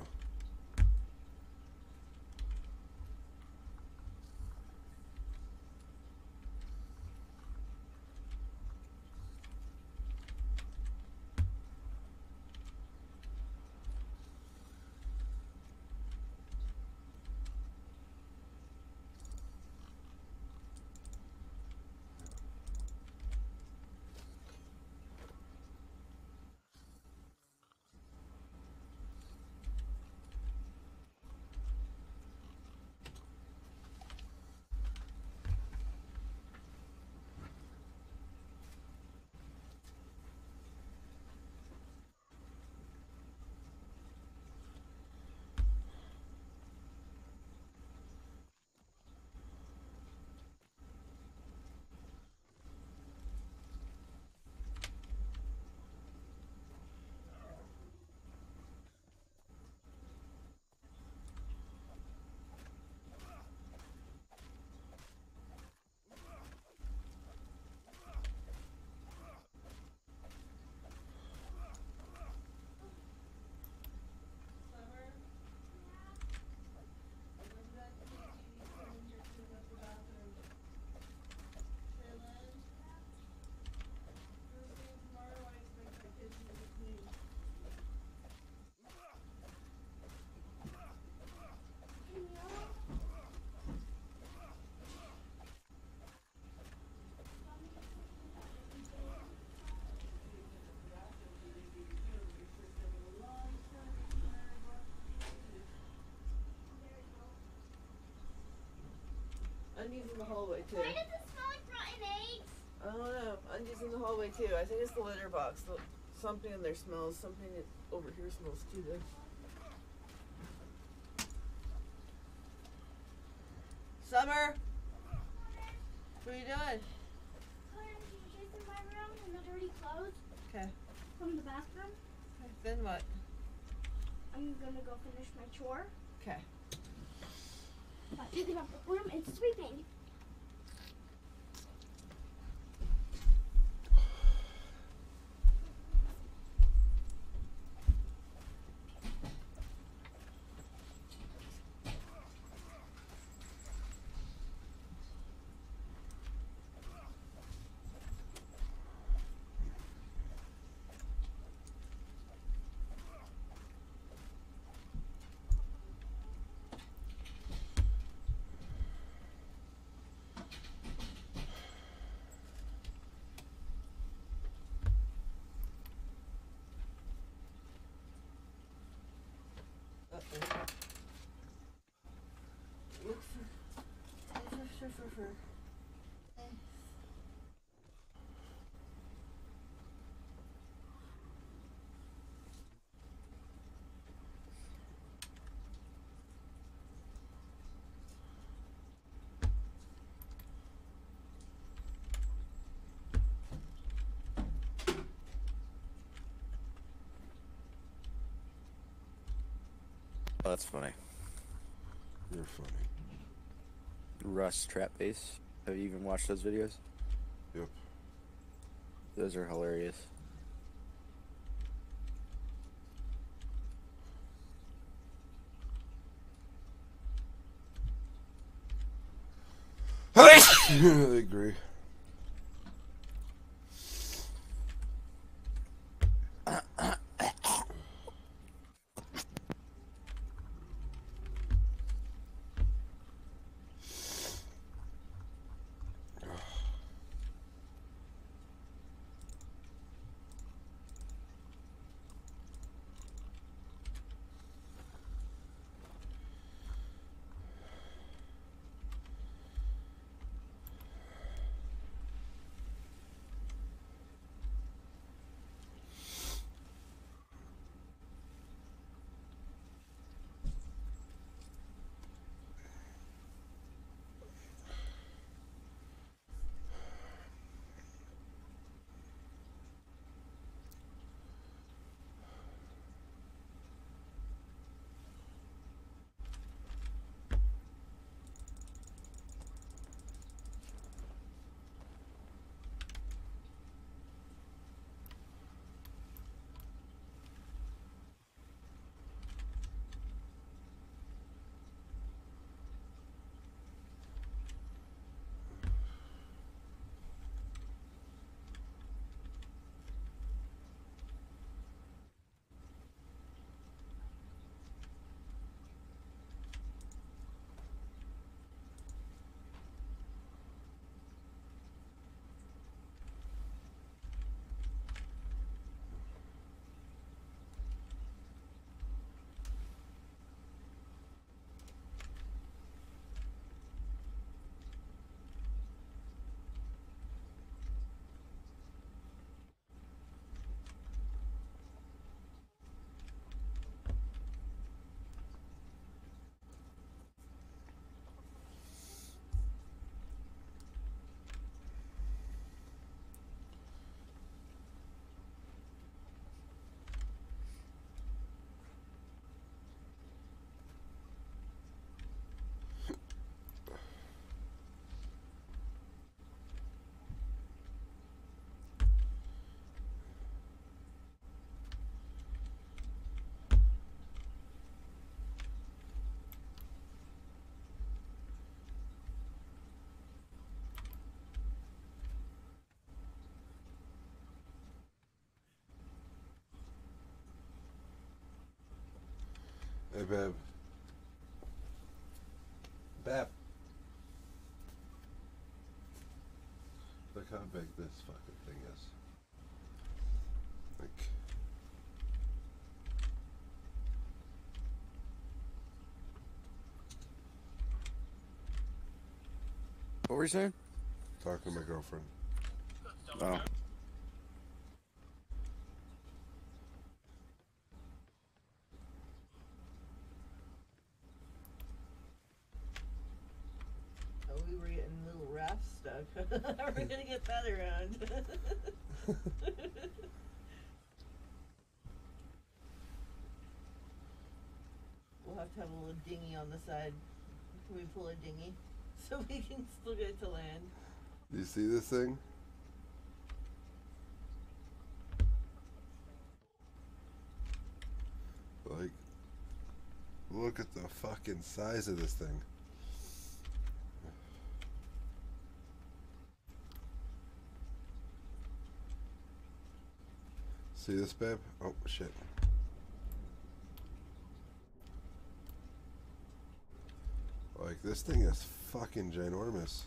[SPEAKER 5] Undies in the hallway too.
[SPEAKER 4] Why does it smell like rotten eggs?
[SPEAKER 5] I don't know. Undies in the hallway too. I think it's the litter box. Something in there smells. Something over here smells too though. Summer! What are you doing?
[SPEAKER 4] Putting dishes in my room and the dirty clothes.
[SPEAKER 5] Okay.
[SPEAKER 4] From the bathroom.
[SPEAKER 5] Then what?
[SPEAKER 4] I'm gonna go finish my chore.
[SPEAKER 5] Okay.
[SPEAKER 4] By picking up the broom and sweeping.
[SPEAKER 5] Look for.
[SPEAKER 2] Oh, that's funny.
[SPEAKER 3] You're funny.
[SPEAKER 2] Russ Trap Base. Have you even watched those videos?
[SPEAKER 3] Yep.
[SPEAKER 2] Those are hilarious.
[SPEAKER 3] I agree. Hey, babe. Babe. Look how big this fucking thing is. Like,
[SPEAKER 6] What were you saying?
[SPEAKER 3] Talking to my girlfriend.
[SPEAKER 6] Oh.
[SPEAKER 5] Oh, we were getting little rafts stuck. How are we gonna get that around? We'll have to have a little dinghy on the side. Can we pull a dinghy so we can still get to land?
[SPEAKER 3] Do you see this thing? Like, look at the fucking size of this thing. See this, babe? Oh, shit. Like, this thing is fucking ginormous.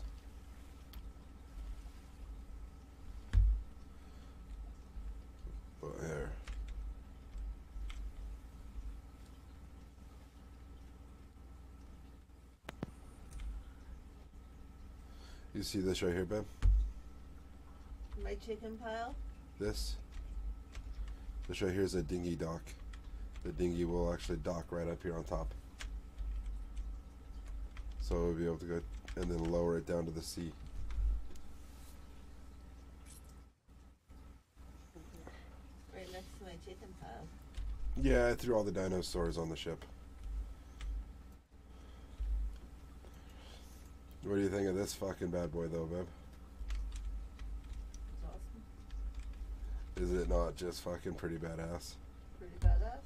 [SPEAKER 3] But here. You see this right here, babe?
[SPEAKER 5] My chicken pile?
[SPEAKER 3] This right here is a dinghy dock. The dinghy will actually dock right up here on top. So we'll be able to go and then lower it down to the sea.
[SPEAKER 5] Right next to my chicken pile.
[SPEAKER 3] Yeah, I threw all the dinosaurs on the ship. What do you think of this fucking bad boy though, babe?
[SPEAKER 5] It's awesome.
[SPEAKER 3] Is it not just fucking pretty badass?
[SPEAKER 5] Pretty badass.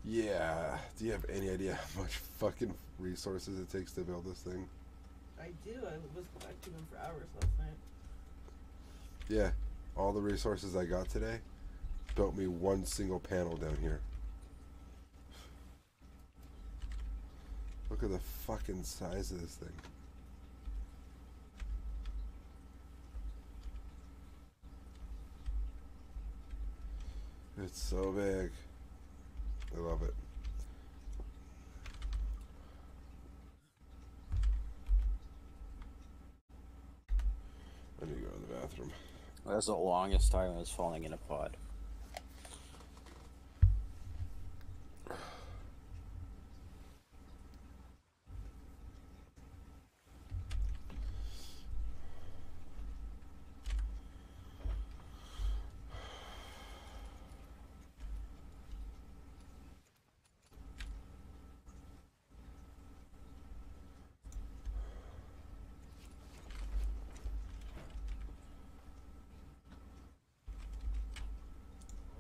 [SPEAKER 3] Yeah. Do you have any idea how much fucking resources it takes to build this thing?
[SPEAKER 5] I do. I was collecting them for hours last night.
[SPEAKER 3] Yeah. All the resources I got today built me one single panel down here. Look at the fucking size of this thing. It's so big. I love it. I need to go to the bathroom.
[SPEAKER 6] That's the longest time I was falling in a pod.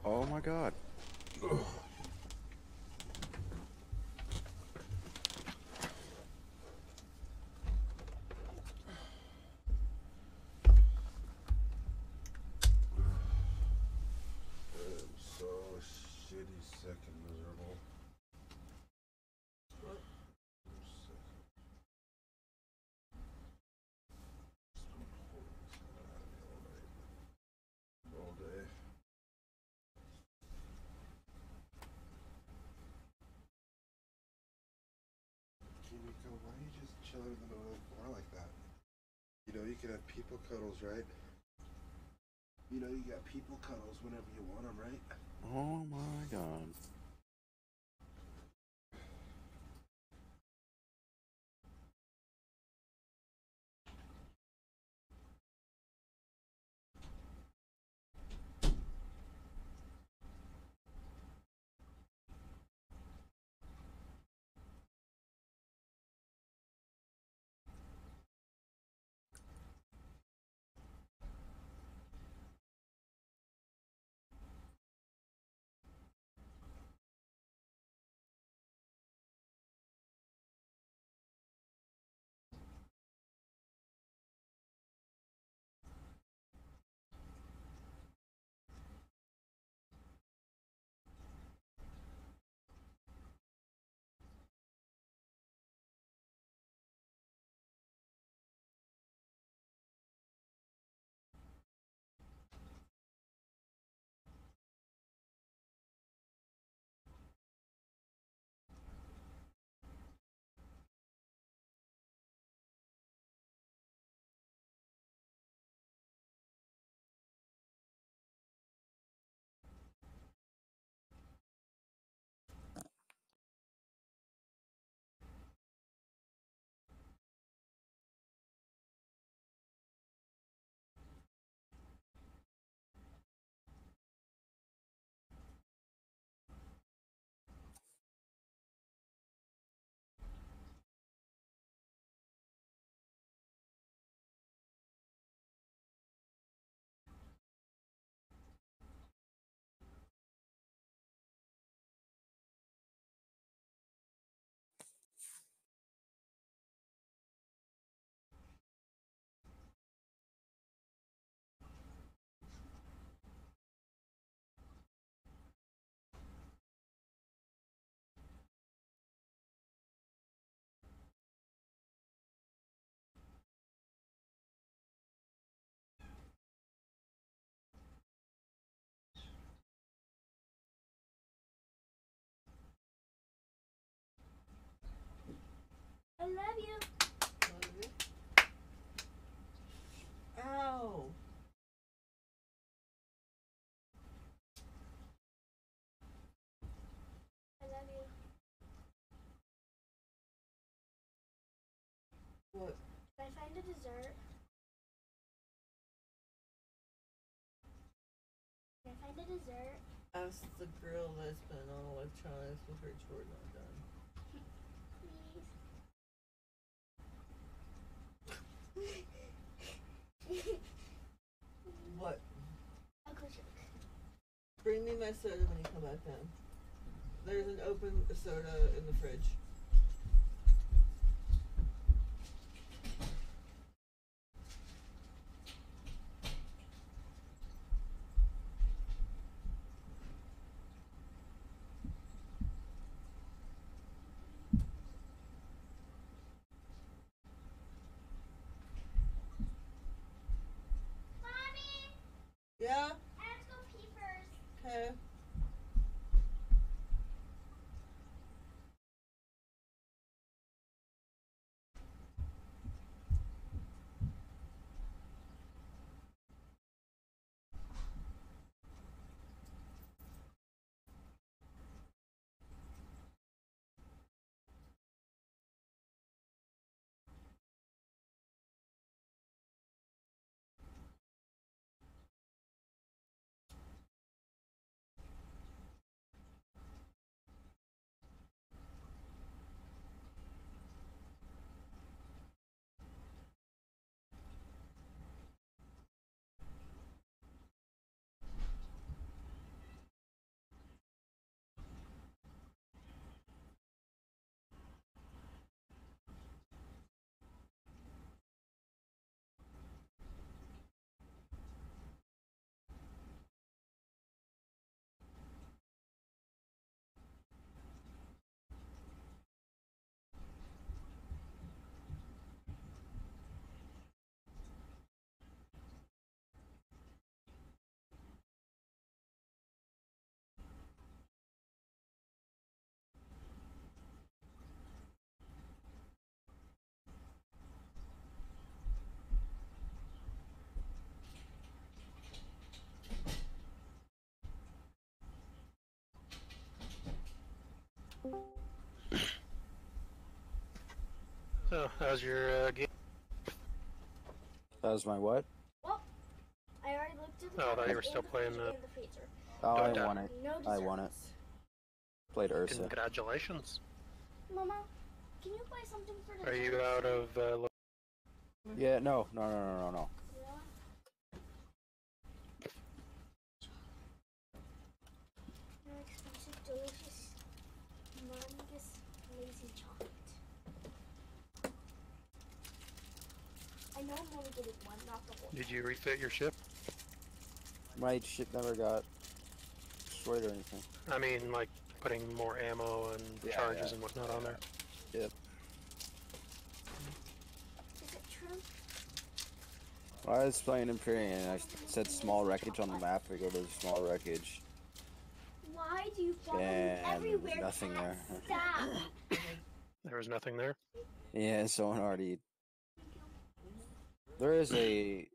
[SPEAKER 6] Oh my god.
[SPEAKER 3] I'm so shitty, sick, and miserable.
[SPEAKER 5] What?
[SPEAKER 3] I'm sick. All day. Kimiko, why are you just chilling in the middle of the floor like that? You know you can have people cuddles, right? You know you got people cuddles whenever you want them, right?
[SPEAKER 6] Oh my god.
[SPEAKER 5] What?
[SPEAKER 4] Can I find a dessert? Can I find a dessert?
[SPEAKER 5] Ask the girl that's been on electronics with her chore not done.
[SPEAKER 4] Please.
[SPEAKER 5] What?
[SPEAKER 4] I'll go check.
[SPEAKER 5] Bring me my soda when you come back down. There's an open soda in the fridge.
[SPEAKER 4] Mommy!
[SPEAKER 5] Yeah?
[SPEAKER 4] I have to go pee first.
[SPEAKER 5] Okay.
[SPEAKER 1] So, how's your game?
[SPEAKER 6] That was my what?
[SPEAKER 4] Well, I already looked at the
[SPEAKER 1] Oh, I thought you
[SPEAKER 4] cupboard
[SPEAKER 1] were still
[SPEAKER 4] and
[SPEAKER 1] playing
[SPEAKER 4] fridge
[SPEAKER 1] the-
[SPEAKER 4] and the freezer.
[SPEAKER 6] Oh, I
[SPEAKER 1] Dota.
[SPEAKER 6] won it.
[SPEAKER 4] No
[SPEAKER 6] I won it.
[SPEAKER 4] desserts.
[SPEAKER 6] Played Ursa.
[SPEAKER 1] Congratulations.
[SPEAKER 4] Mama, can you buy something for dessert?
[SPEAKER 1] Are you out of
[SPEAKER 6] Yeah, no.
[SPEAKER 4] You know? Your expensive, delicious, humongous, amazing chocolate. I know I'm only getting one, not the whole.
[SPEAKER 1] Did you refit your ship?
[SPEAKER 6] My ship never got destroyed or anything.
[SPEAKER 1] I mean, like putting more ammo and
[SPEAKER 6] Yeah,
[SPEAKER 1] charges
[SPEAKER 6] yeah.
[SPEAKER 1] and whatnot on there.
[SPEAKER 6] Yep.
[SPEAKER 4] Is it true?
[SPEAKER 6] I was playing Imperium and I said small wreckage on the map. We go to the small wreckage.
[SPEAKER 4] Why do you follow me
[SPEAKER 6] And
[SPEAKER 4] everywhere?
[SPEAKER 6] nothing
[SPEAKER 4] Cat?
[SPEAKER 6] there.
[SPEAKER 4] Stop.
[SPEAKER 1] There was nothing there.
[SPEAKER 6] Yeah, someone already. There is a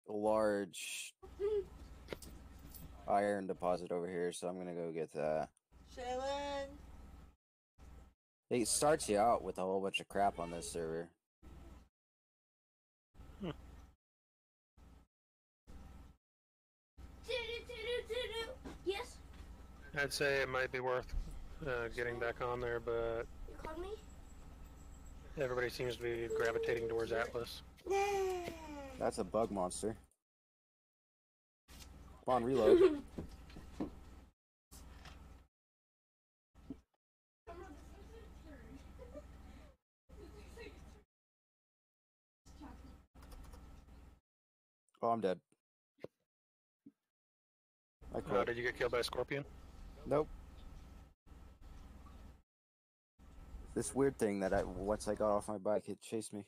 [SPEAKER 6] large iron deposit over here, so I'm gonna go get that.
[SPEAKER 5] Shaylin!
[SPEAKER 6] It starts you out with a whole bunch of crap on this server.
[SPEAKER 4] Yes?
[SPEAKER 1] I'd say it might be worth getting back on there, but
[SPEAKER 4] You called me?
[SPEAKER 1] everybody seems to be gravitating towards Atlas.
[SPEAKER 6] That's a bug monster. Come on, reload. Oh, I'm dead. I
[SPEAKER 1] Oh,
[SPEAKER 6] quit.
[SPEAKER 1] did you get killed by a scorpion?
[SPEAKER 6] Nope. This weird thing that once I got off my bike, it chased me.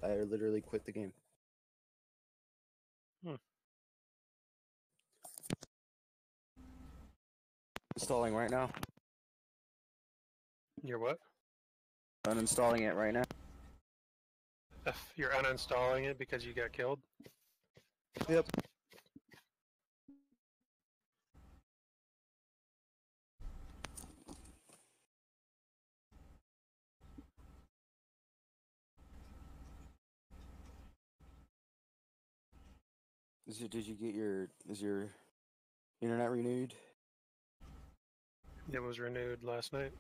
[SPEAKER 6] I literally quit the game. Installing right now.
[SPEAKER 1] You're what?
[SPEAKER 6] Uninstalling it right now.
[SPEAKER 1] You're uninstalling it because you got killed?
[SPEAKER 6] Yep. Did you get your? Is your internet renewed?
[SPEAKER 1] It was renewed last night.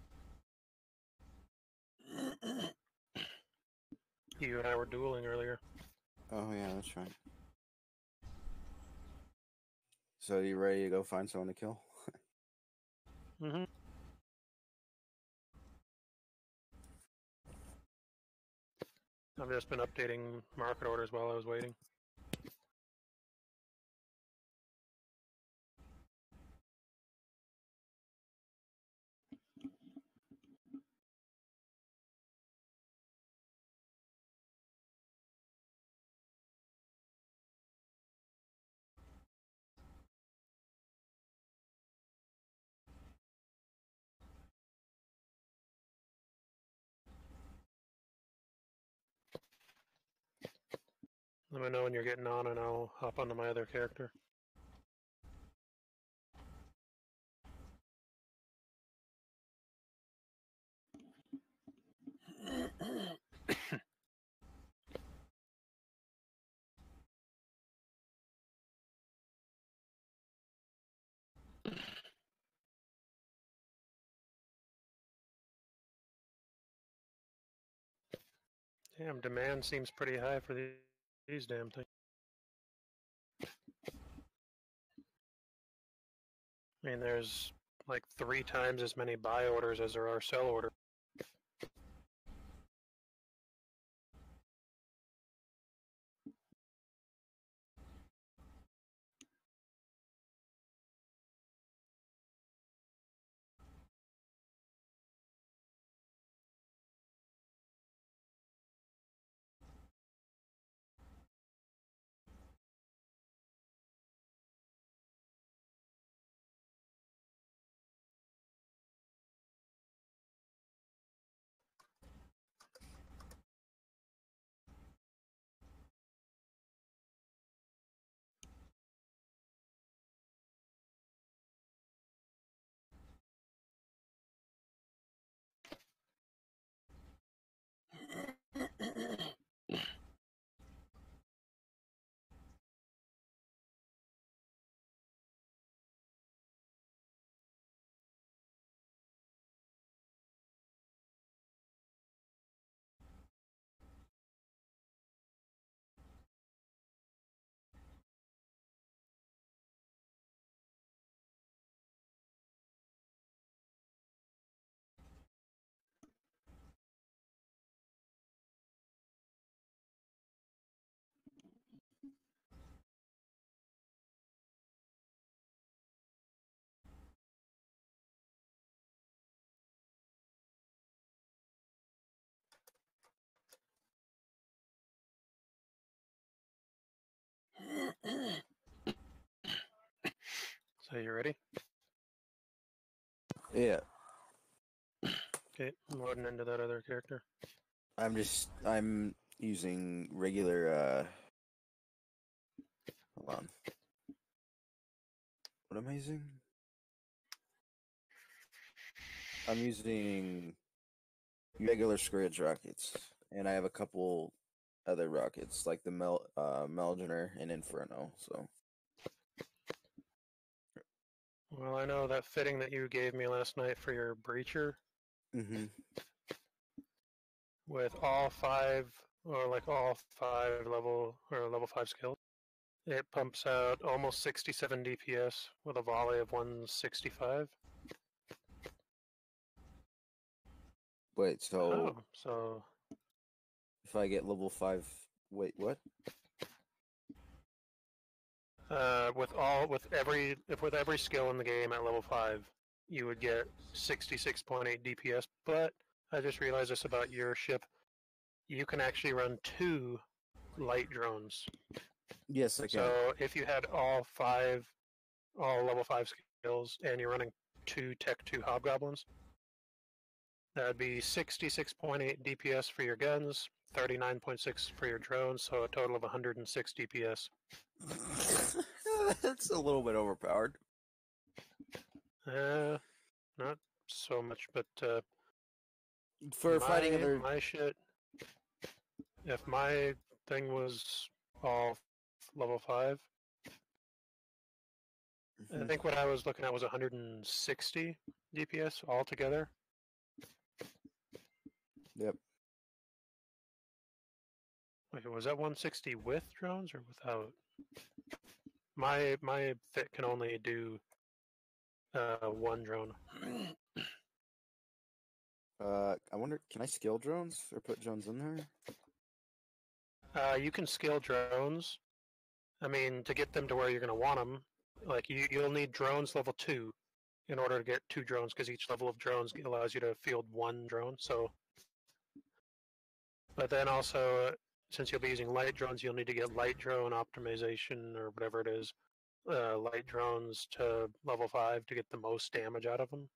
[SPEAKER 1] You and I were dueling earlier.
[SPEAKER 6] Oh yeah, that's right. So you ready to go find someone to kill?
[SPEAKER 1] Mm-hmm. I've just been updating market orders while I was waiting. Let me know when you're getting on and I'll hop onto my other character. Damn, demand seems pretty high for these damn things. I mean, there's like 3 times as many buy orders as there are sell orders. So you ready?
[SPEAKER 6] Yeah.
[SPEAKER 1] Okay, I'm loading into that other character.
[SPEAKER 6] I'm using regular. Hold on. What am I using? I'm using regular Scourge rockets, and I have a couple other rockets like the Melgener and Inferno. So.
[SPEAKER 1] Well, I know that fitting that you gave me last night for your breacher
[SPEAKER 6] Mm-hmm.
[SPEAKER 1] with all 5 or like all 5 level 5 skills. It pumps out almost 67 DPS with a volley of 165.
[SPEAKER 6] Wait, so
[SPEAKER 1] So
[SPEAKER 6] if I get level 5, wait, what?
[SPEAKER 1] with every skill in the game at level 5, you would get 66.8 DPS. But I just realized this about your ship. You can actually run 2 light drones.
[SPEAKER 6] Yes, I can.
[SPEAKER 1] So if you had all level 5 skills, and you're running 2 Tech 2 Hobgoblins, that would be 66.8 DPS for your guns, 39.6 for your drones, so a total of 106 DPS.
[SPEAKER 6] That's a little bit overpowered.
[SPEAKER 1] Not so much, but
[SPEAKER 6] For fighting other...
[SPEAKER 1] my shit, if my thing was all level 5, I think what I was looking at was 160 DPS altogether.
[SPEAKER 6] Yep.
[SPEAKER 1] Wait, was that 160 with drones or without? My fit can only do one drone.
[SPEAKER 6] I wonder, can I skill drones or put drones in there?
[SPEAKER 1] You can skill drones. I mean, to get them to where you're going to want them, like you'll need drones level 2 in order to get 2 drones, because each level of drones allows you to field 1 drone. So, but then also, since you'll be using light drones, you'll need to get light drone optimization or whatever it is, light drones to level 5 to get the most damage out of them.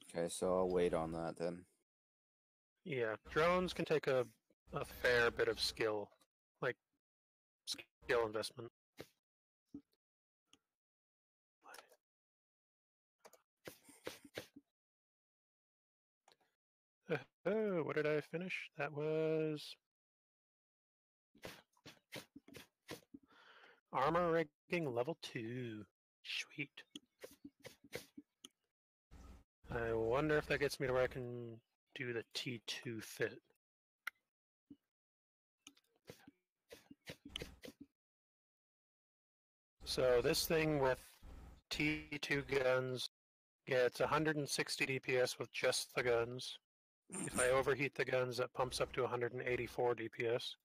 [SPEAKER 6] Okay, so I'll wait on that then.
[SPEAKER 1] Yeah, drones can take a fair bit of skill, like skill investment. Oh, what did I finish? That was armor rigging level 2. Sweet. I wonder if that gets me to where I can do the T2 fit. So this thing with T2 guns gets 160 DPS with just the guns. If I overheat the guns, that pumps up to 184 DPS.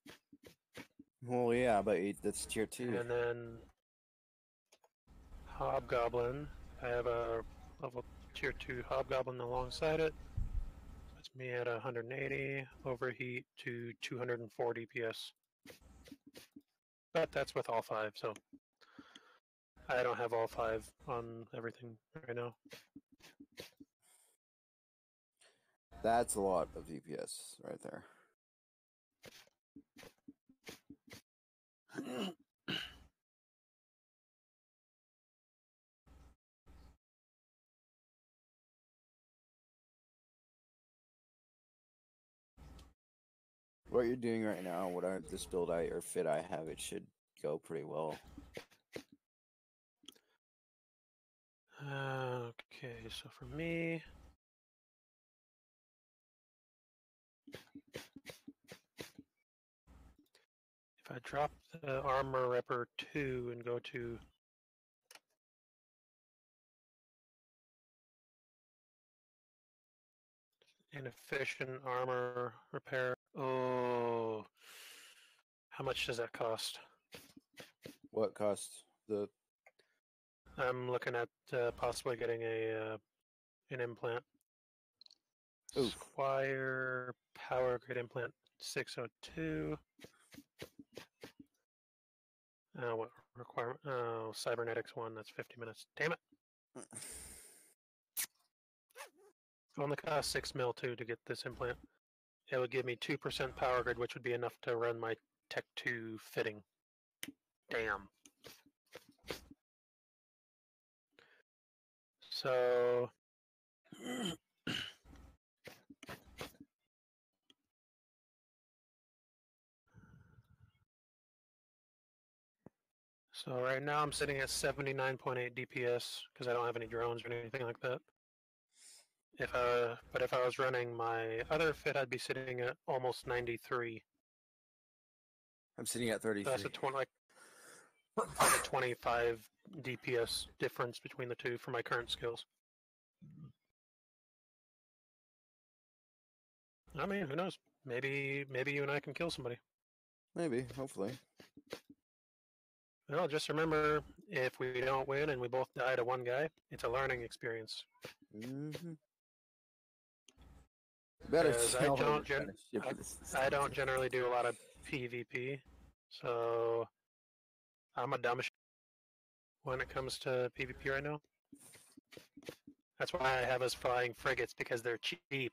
[SPEAKER 6] Well, yeah, but that's tier 2.
[SPEAKER 1] And then Hobgoblin, I have a level tier 2 Hobgoblin alongside it. That's me at 180, overheat to 204 DPS. But that's with all 5, so I don't have all 5 on everything right now.
[SPEAKER 6] That's a lot of DPS right there. What you're doing right now, this build or fit I have, it should go pretty well.
[SPEAKER 1] Okay, so for me, if I drop the armor ripper 2 and go to inefficient armor repair, oh, how much does that cost?
[SPEAKER 6] What cost?
[SPEAKER 1] I'm looking at possibly getting an implant.
[SPEAKER 6] Oof.
[SPEAKER 1] Squire power grid implant 602. What requirement? Oh, cybernetics 1. That's 50 minutes. Damn it! Only cost 6 mil too to get this implant. It would give me 2% power grid, which would be enough to run my Tech 2 fitting. Damn. So right now I'm sitting at 79.8 DPS because I don't have any drones or anything like that. But if I was running my other fit, I'd be sitting at almost 93.
[SPEAKER 6] I'm sitting at 33.
[SPEAKER 1] That's a 25 DPS difference between the two for my current skills. I mean, who knows? Maybe you and I can kill somebody.
[SPEAKER 6] Maybe, hopefully.
[SPEAKER 1] Well, just remember, if we don't win and we both die to one guy, it's a learning experience.
[SPEAKER 6] Mm-hmm. Better
[SPEAKER 1] I don't generally do a lot of PvP, so I'm a dumb when it comes to PvP right now. That's why I have us flying frigates, because they're cheap.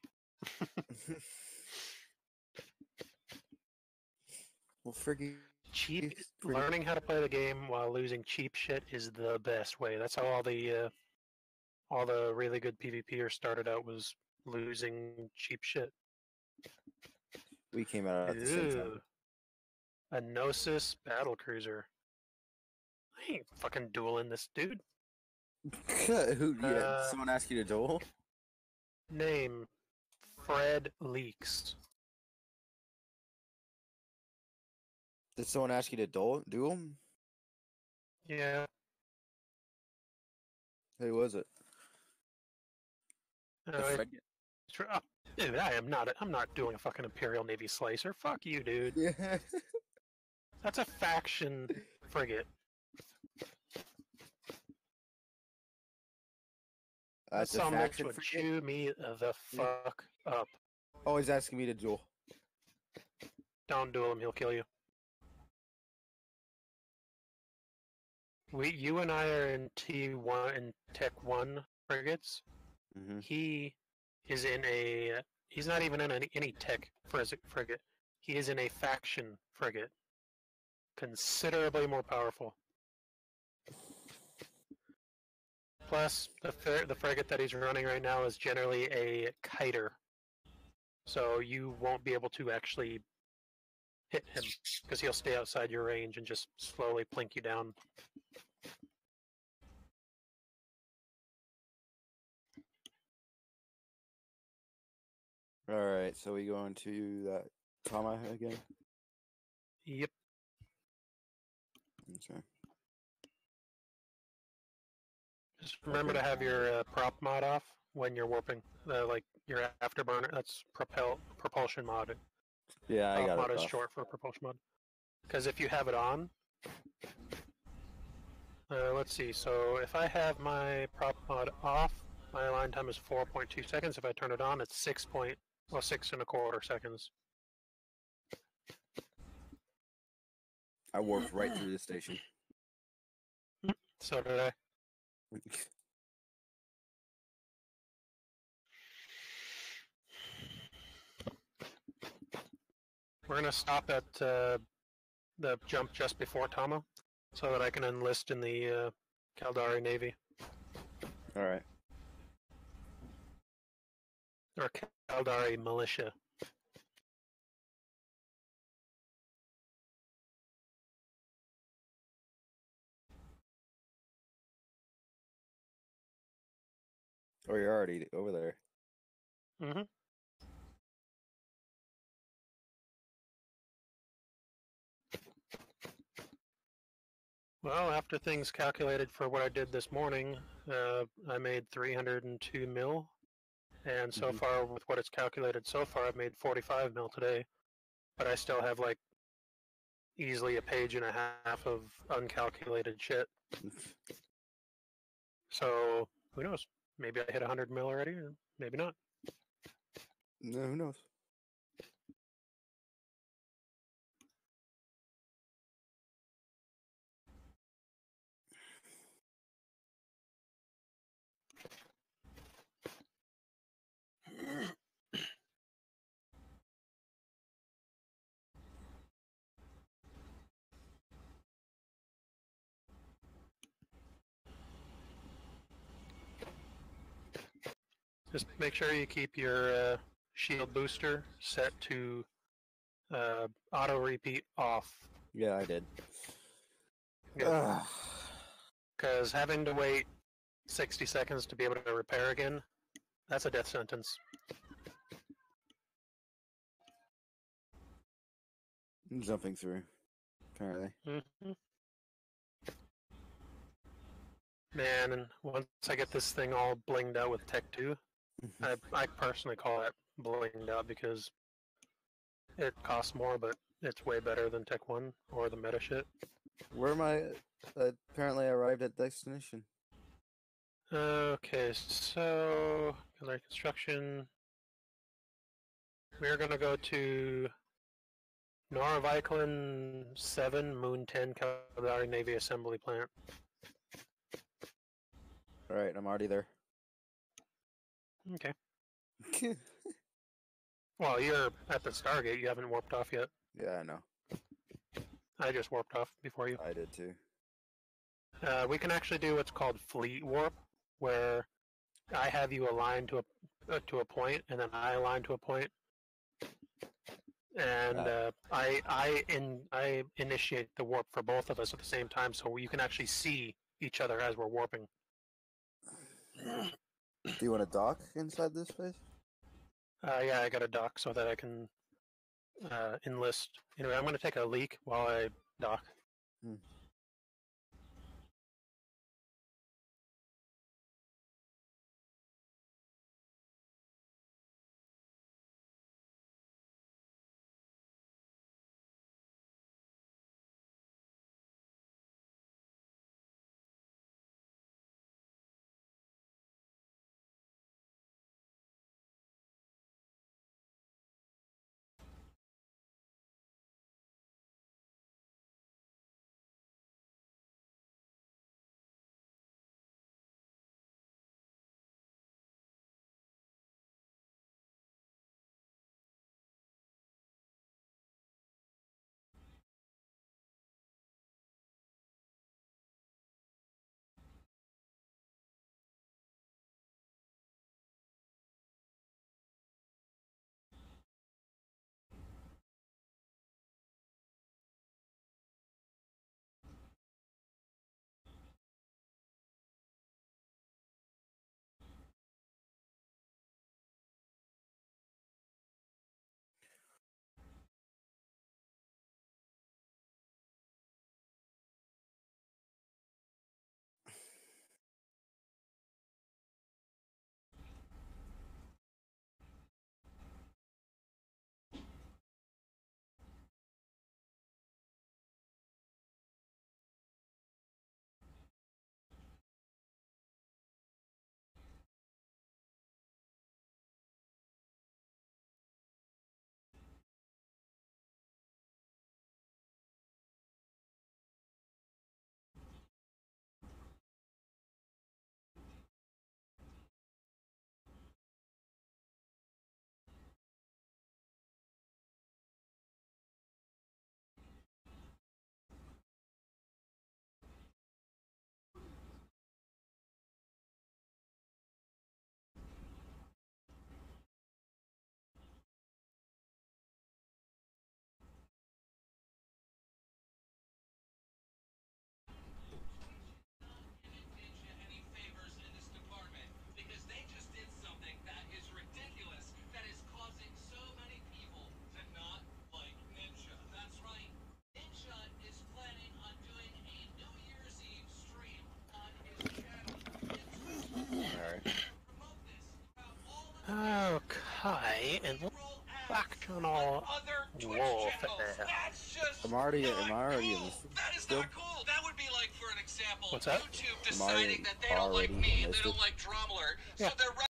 [SPEAKER 6] Well, frigate.
[SPEAKER 1] Learning how to play the game while losing cheap shit is the best way. That's how all the really good PvPers started out, was losing cheap shit.
[SPEAKER 6] We came out at the same time.
[SPEAKER 1] A Gnosis battle cruiser. I ain't fucking dueling this dude.
[SPEAKER 6] Who? Yeah, someone ask you to duel?
[SPEAKER 1] Name Fred Leaks.
[SPEAKER 6] Did someone ask you to duel?
[SPEAKER 1] Yeah.
[SPEAKER 6] Who was it? The
[SPEAKER 1] Uh,
[SPEAKER 6] frigate?
[SPEAKER 1] oh, dude, I'm not doing a fucking Imperial Navy Slicer. Fuck you, dude.
[SPEAKER 6] Yeah.
[SPEAKER 1] That's a faction frigate.
[SPEAKER 6] That's a
[SPEAKER 1] Some bitch
[SPEAKER 6] faction
[SPEAKER 1] would
[SPEAKER 6] frigate?
[SPEAKER 1] chew me the fuck up.
[SPEAKER 6] Oh, he's asking me to duel.
[SPEAKER 1] Don't duel him, he'll kill you. You and I are in T1 and Tech 1 frigates.
[SPEAKER 6] Mm-hmm.
[SPEAKER 1] He is in a... He's not even in any tech frigate. He is in a faction frigate. Considerably more powerful. Plus, the frigate that he's running right now is generally a kiter. So you won't be able to actually hit him, because he'll stay outside your range and just slowly plink you down.
[SPEAKER 6] Alright, so we go into that Tama again?
[SPEAKER 1] Yep.
[SPEAKER 6] Okay.
[SPEAKER 1] Just remember to have your prop mod off when you're warping. Like your afterburner, that's propulsion mod.
[SPEAKER 6] Yeah, I got
[SPEAKER 1] mod
[SPEAKER 6] it
[SPEAKER 1] is
[SPEAKER 6] off.
[SPEAKER 1] short for propulsion mod. Because if you have it on, let's see. So if I have my prop mod off, my align time is 4.2 seconds. If I turn it on, it's 6.25 seconds.
[SPEAKER 6] I warped right through the station.
[SPEAKER 1] So did I. We're gonna stop at the jump just before Tama, so that I can enlist in the Caldari Navy.
[SPEAKER 6] Alright.
[SPEAKER 1] Or Caldari Militia.
[SPEAKER 6] Oh, you're already over there.
[SPEAKER 1] Mm-hmm. Well, after things calculated for what I did this morning, I made 302 mil, and so far with what it's calculated so far, I've made 45 mil today, but I still have like easily a page and a half of uncalculated shit. So who knows? Maybe I hit 100 mil already, or maybe not.
[SPEAKER 6] No, who knows?
[SPEAKER 1] Just make sure you keep your shield booster set to auto repeat off.
[SPEAKER 6] Yeah, I did.
[SPEAKER 1] Because having to wait 60 seconds to be able to repair again, that's a death sentence.
[SPEAKER 6] I'm jumping through, apparently.
[SPEAKER 1] Mm-hmm. Man, and once I get this thing all blinged out with Tech 2, I personally call it blinged out because it costs more, but it's way better than Tech 1 or the meta shit.
[SPEAKER 6] Where am I? Apparently I arrived at destination.
[SPEAKER 1] Okay, so Caldari Construction. We're gonna go to Nora Viklin 7, Moon 10, Caldari Navy Assembly Plant.
[SPEAKER 6] Alright, I'm already there.
[SPEAKER 1] Okay. Well, you're at the Stargate. You haven't warped off yet.
[SPEAKER 6] Yeah, I know.
[SPEAKER 1] I just warped off before you.
[SPEAKER 6] I did too.
[SPEAKER 1] We can actually do what's called fleet warp, where I have you aligned to a point, and then I align to a point, and I initiate the warp for both of us at the same time, so you can actually see each other as we're warping.
[SPEAKER 6] Do you want to dock inside this space?
[SPEAKER 1] Yeah, I got a dock so that I can enlist. Anyway, I'm going to take a leak while I dock. Okay, and back to normal warfare.
[SPEAKER 6] Am I already in this?
[SPEAKER 7] That is not cool. That would be like, for an example,
[SPEAKER 1] What's that?
[SPEAKER 7] YouTube deciding that they don't like me and they don't like Drumler, so they're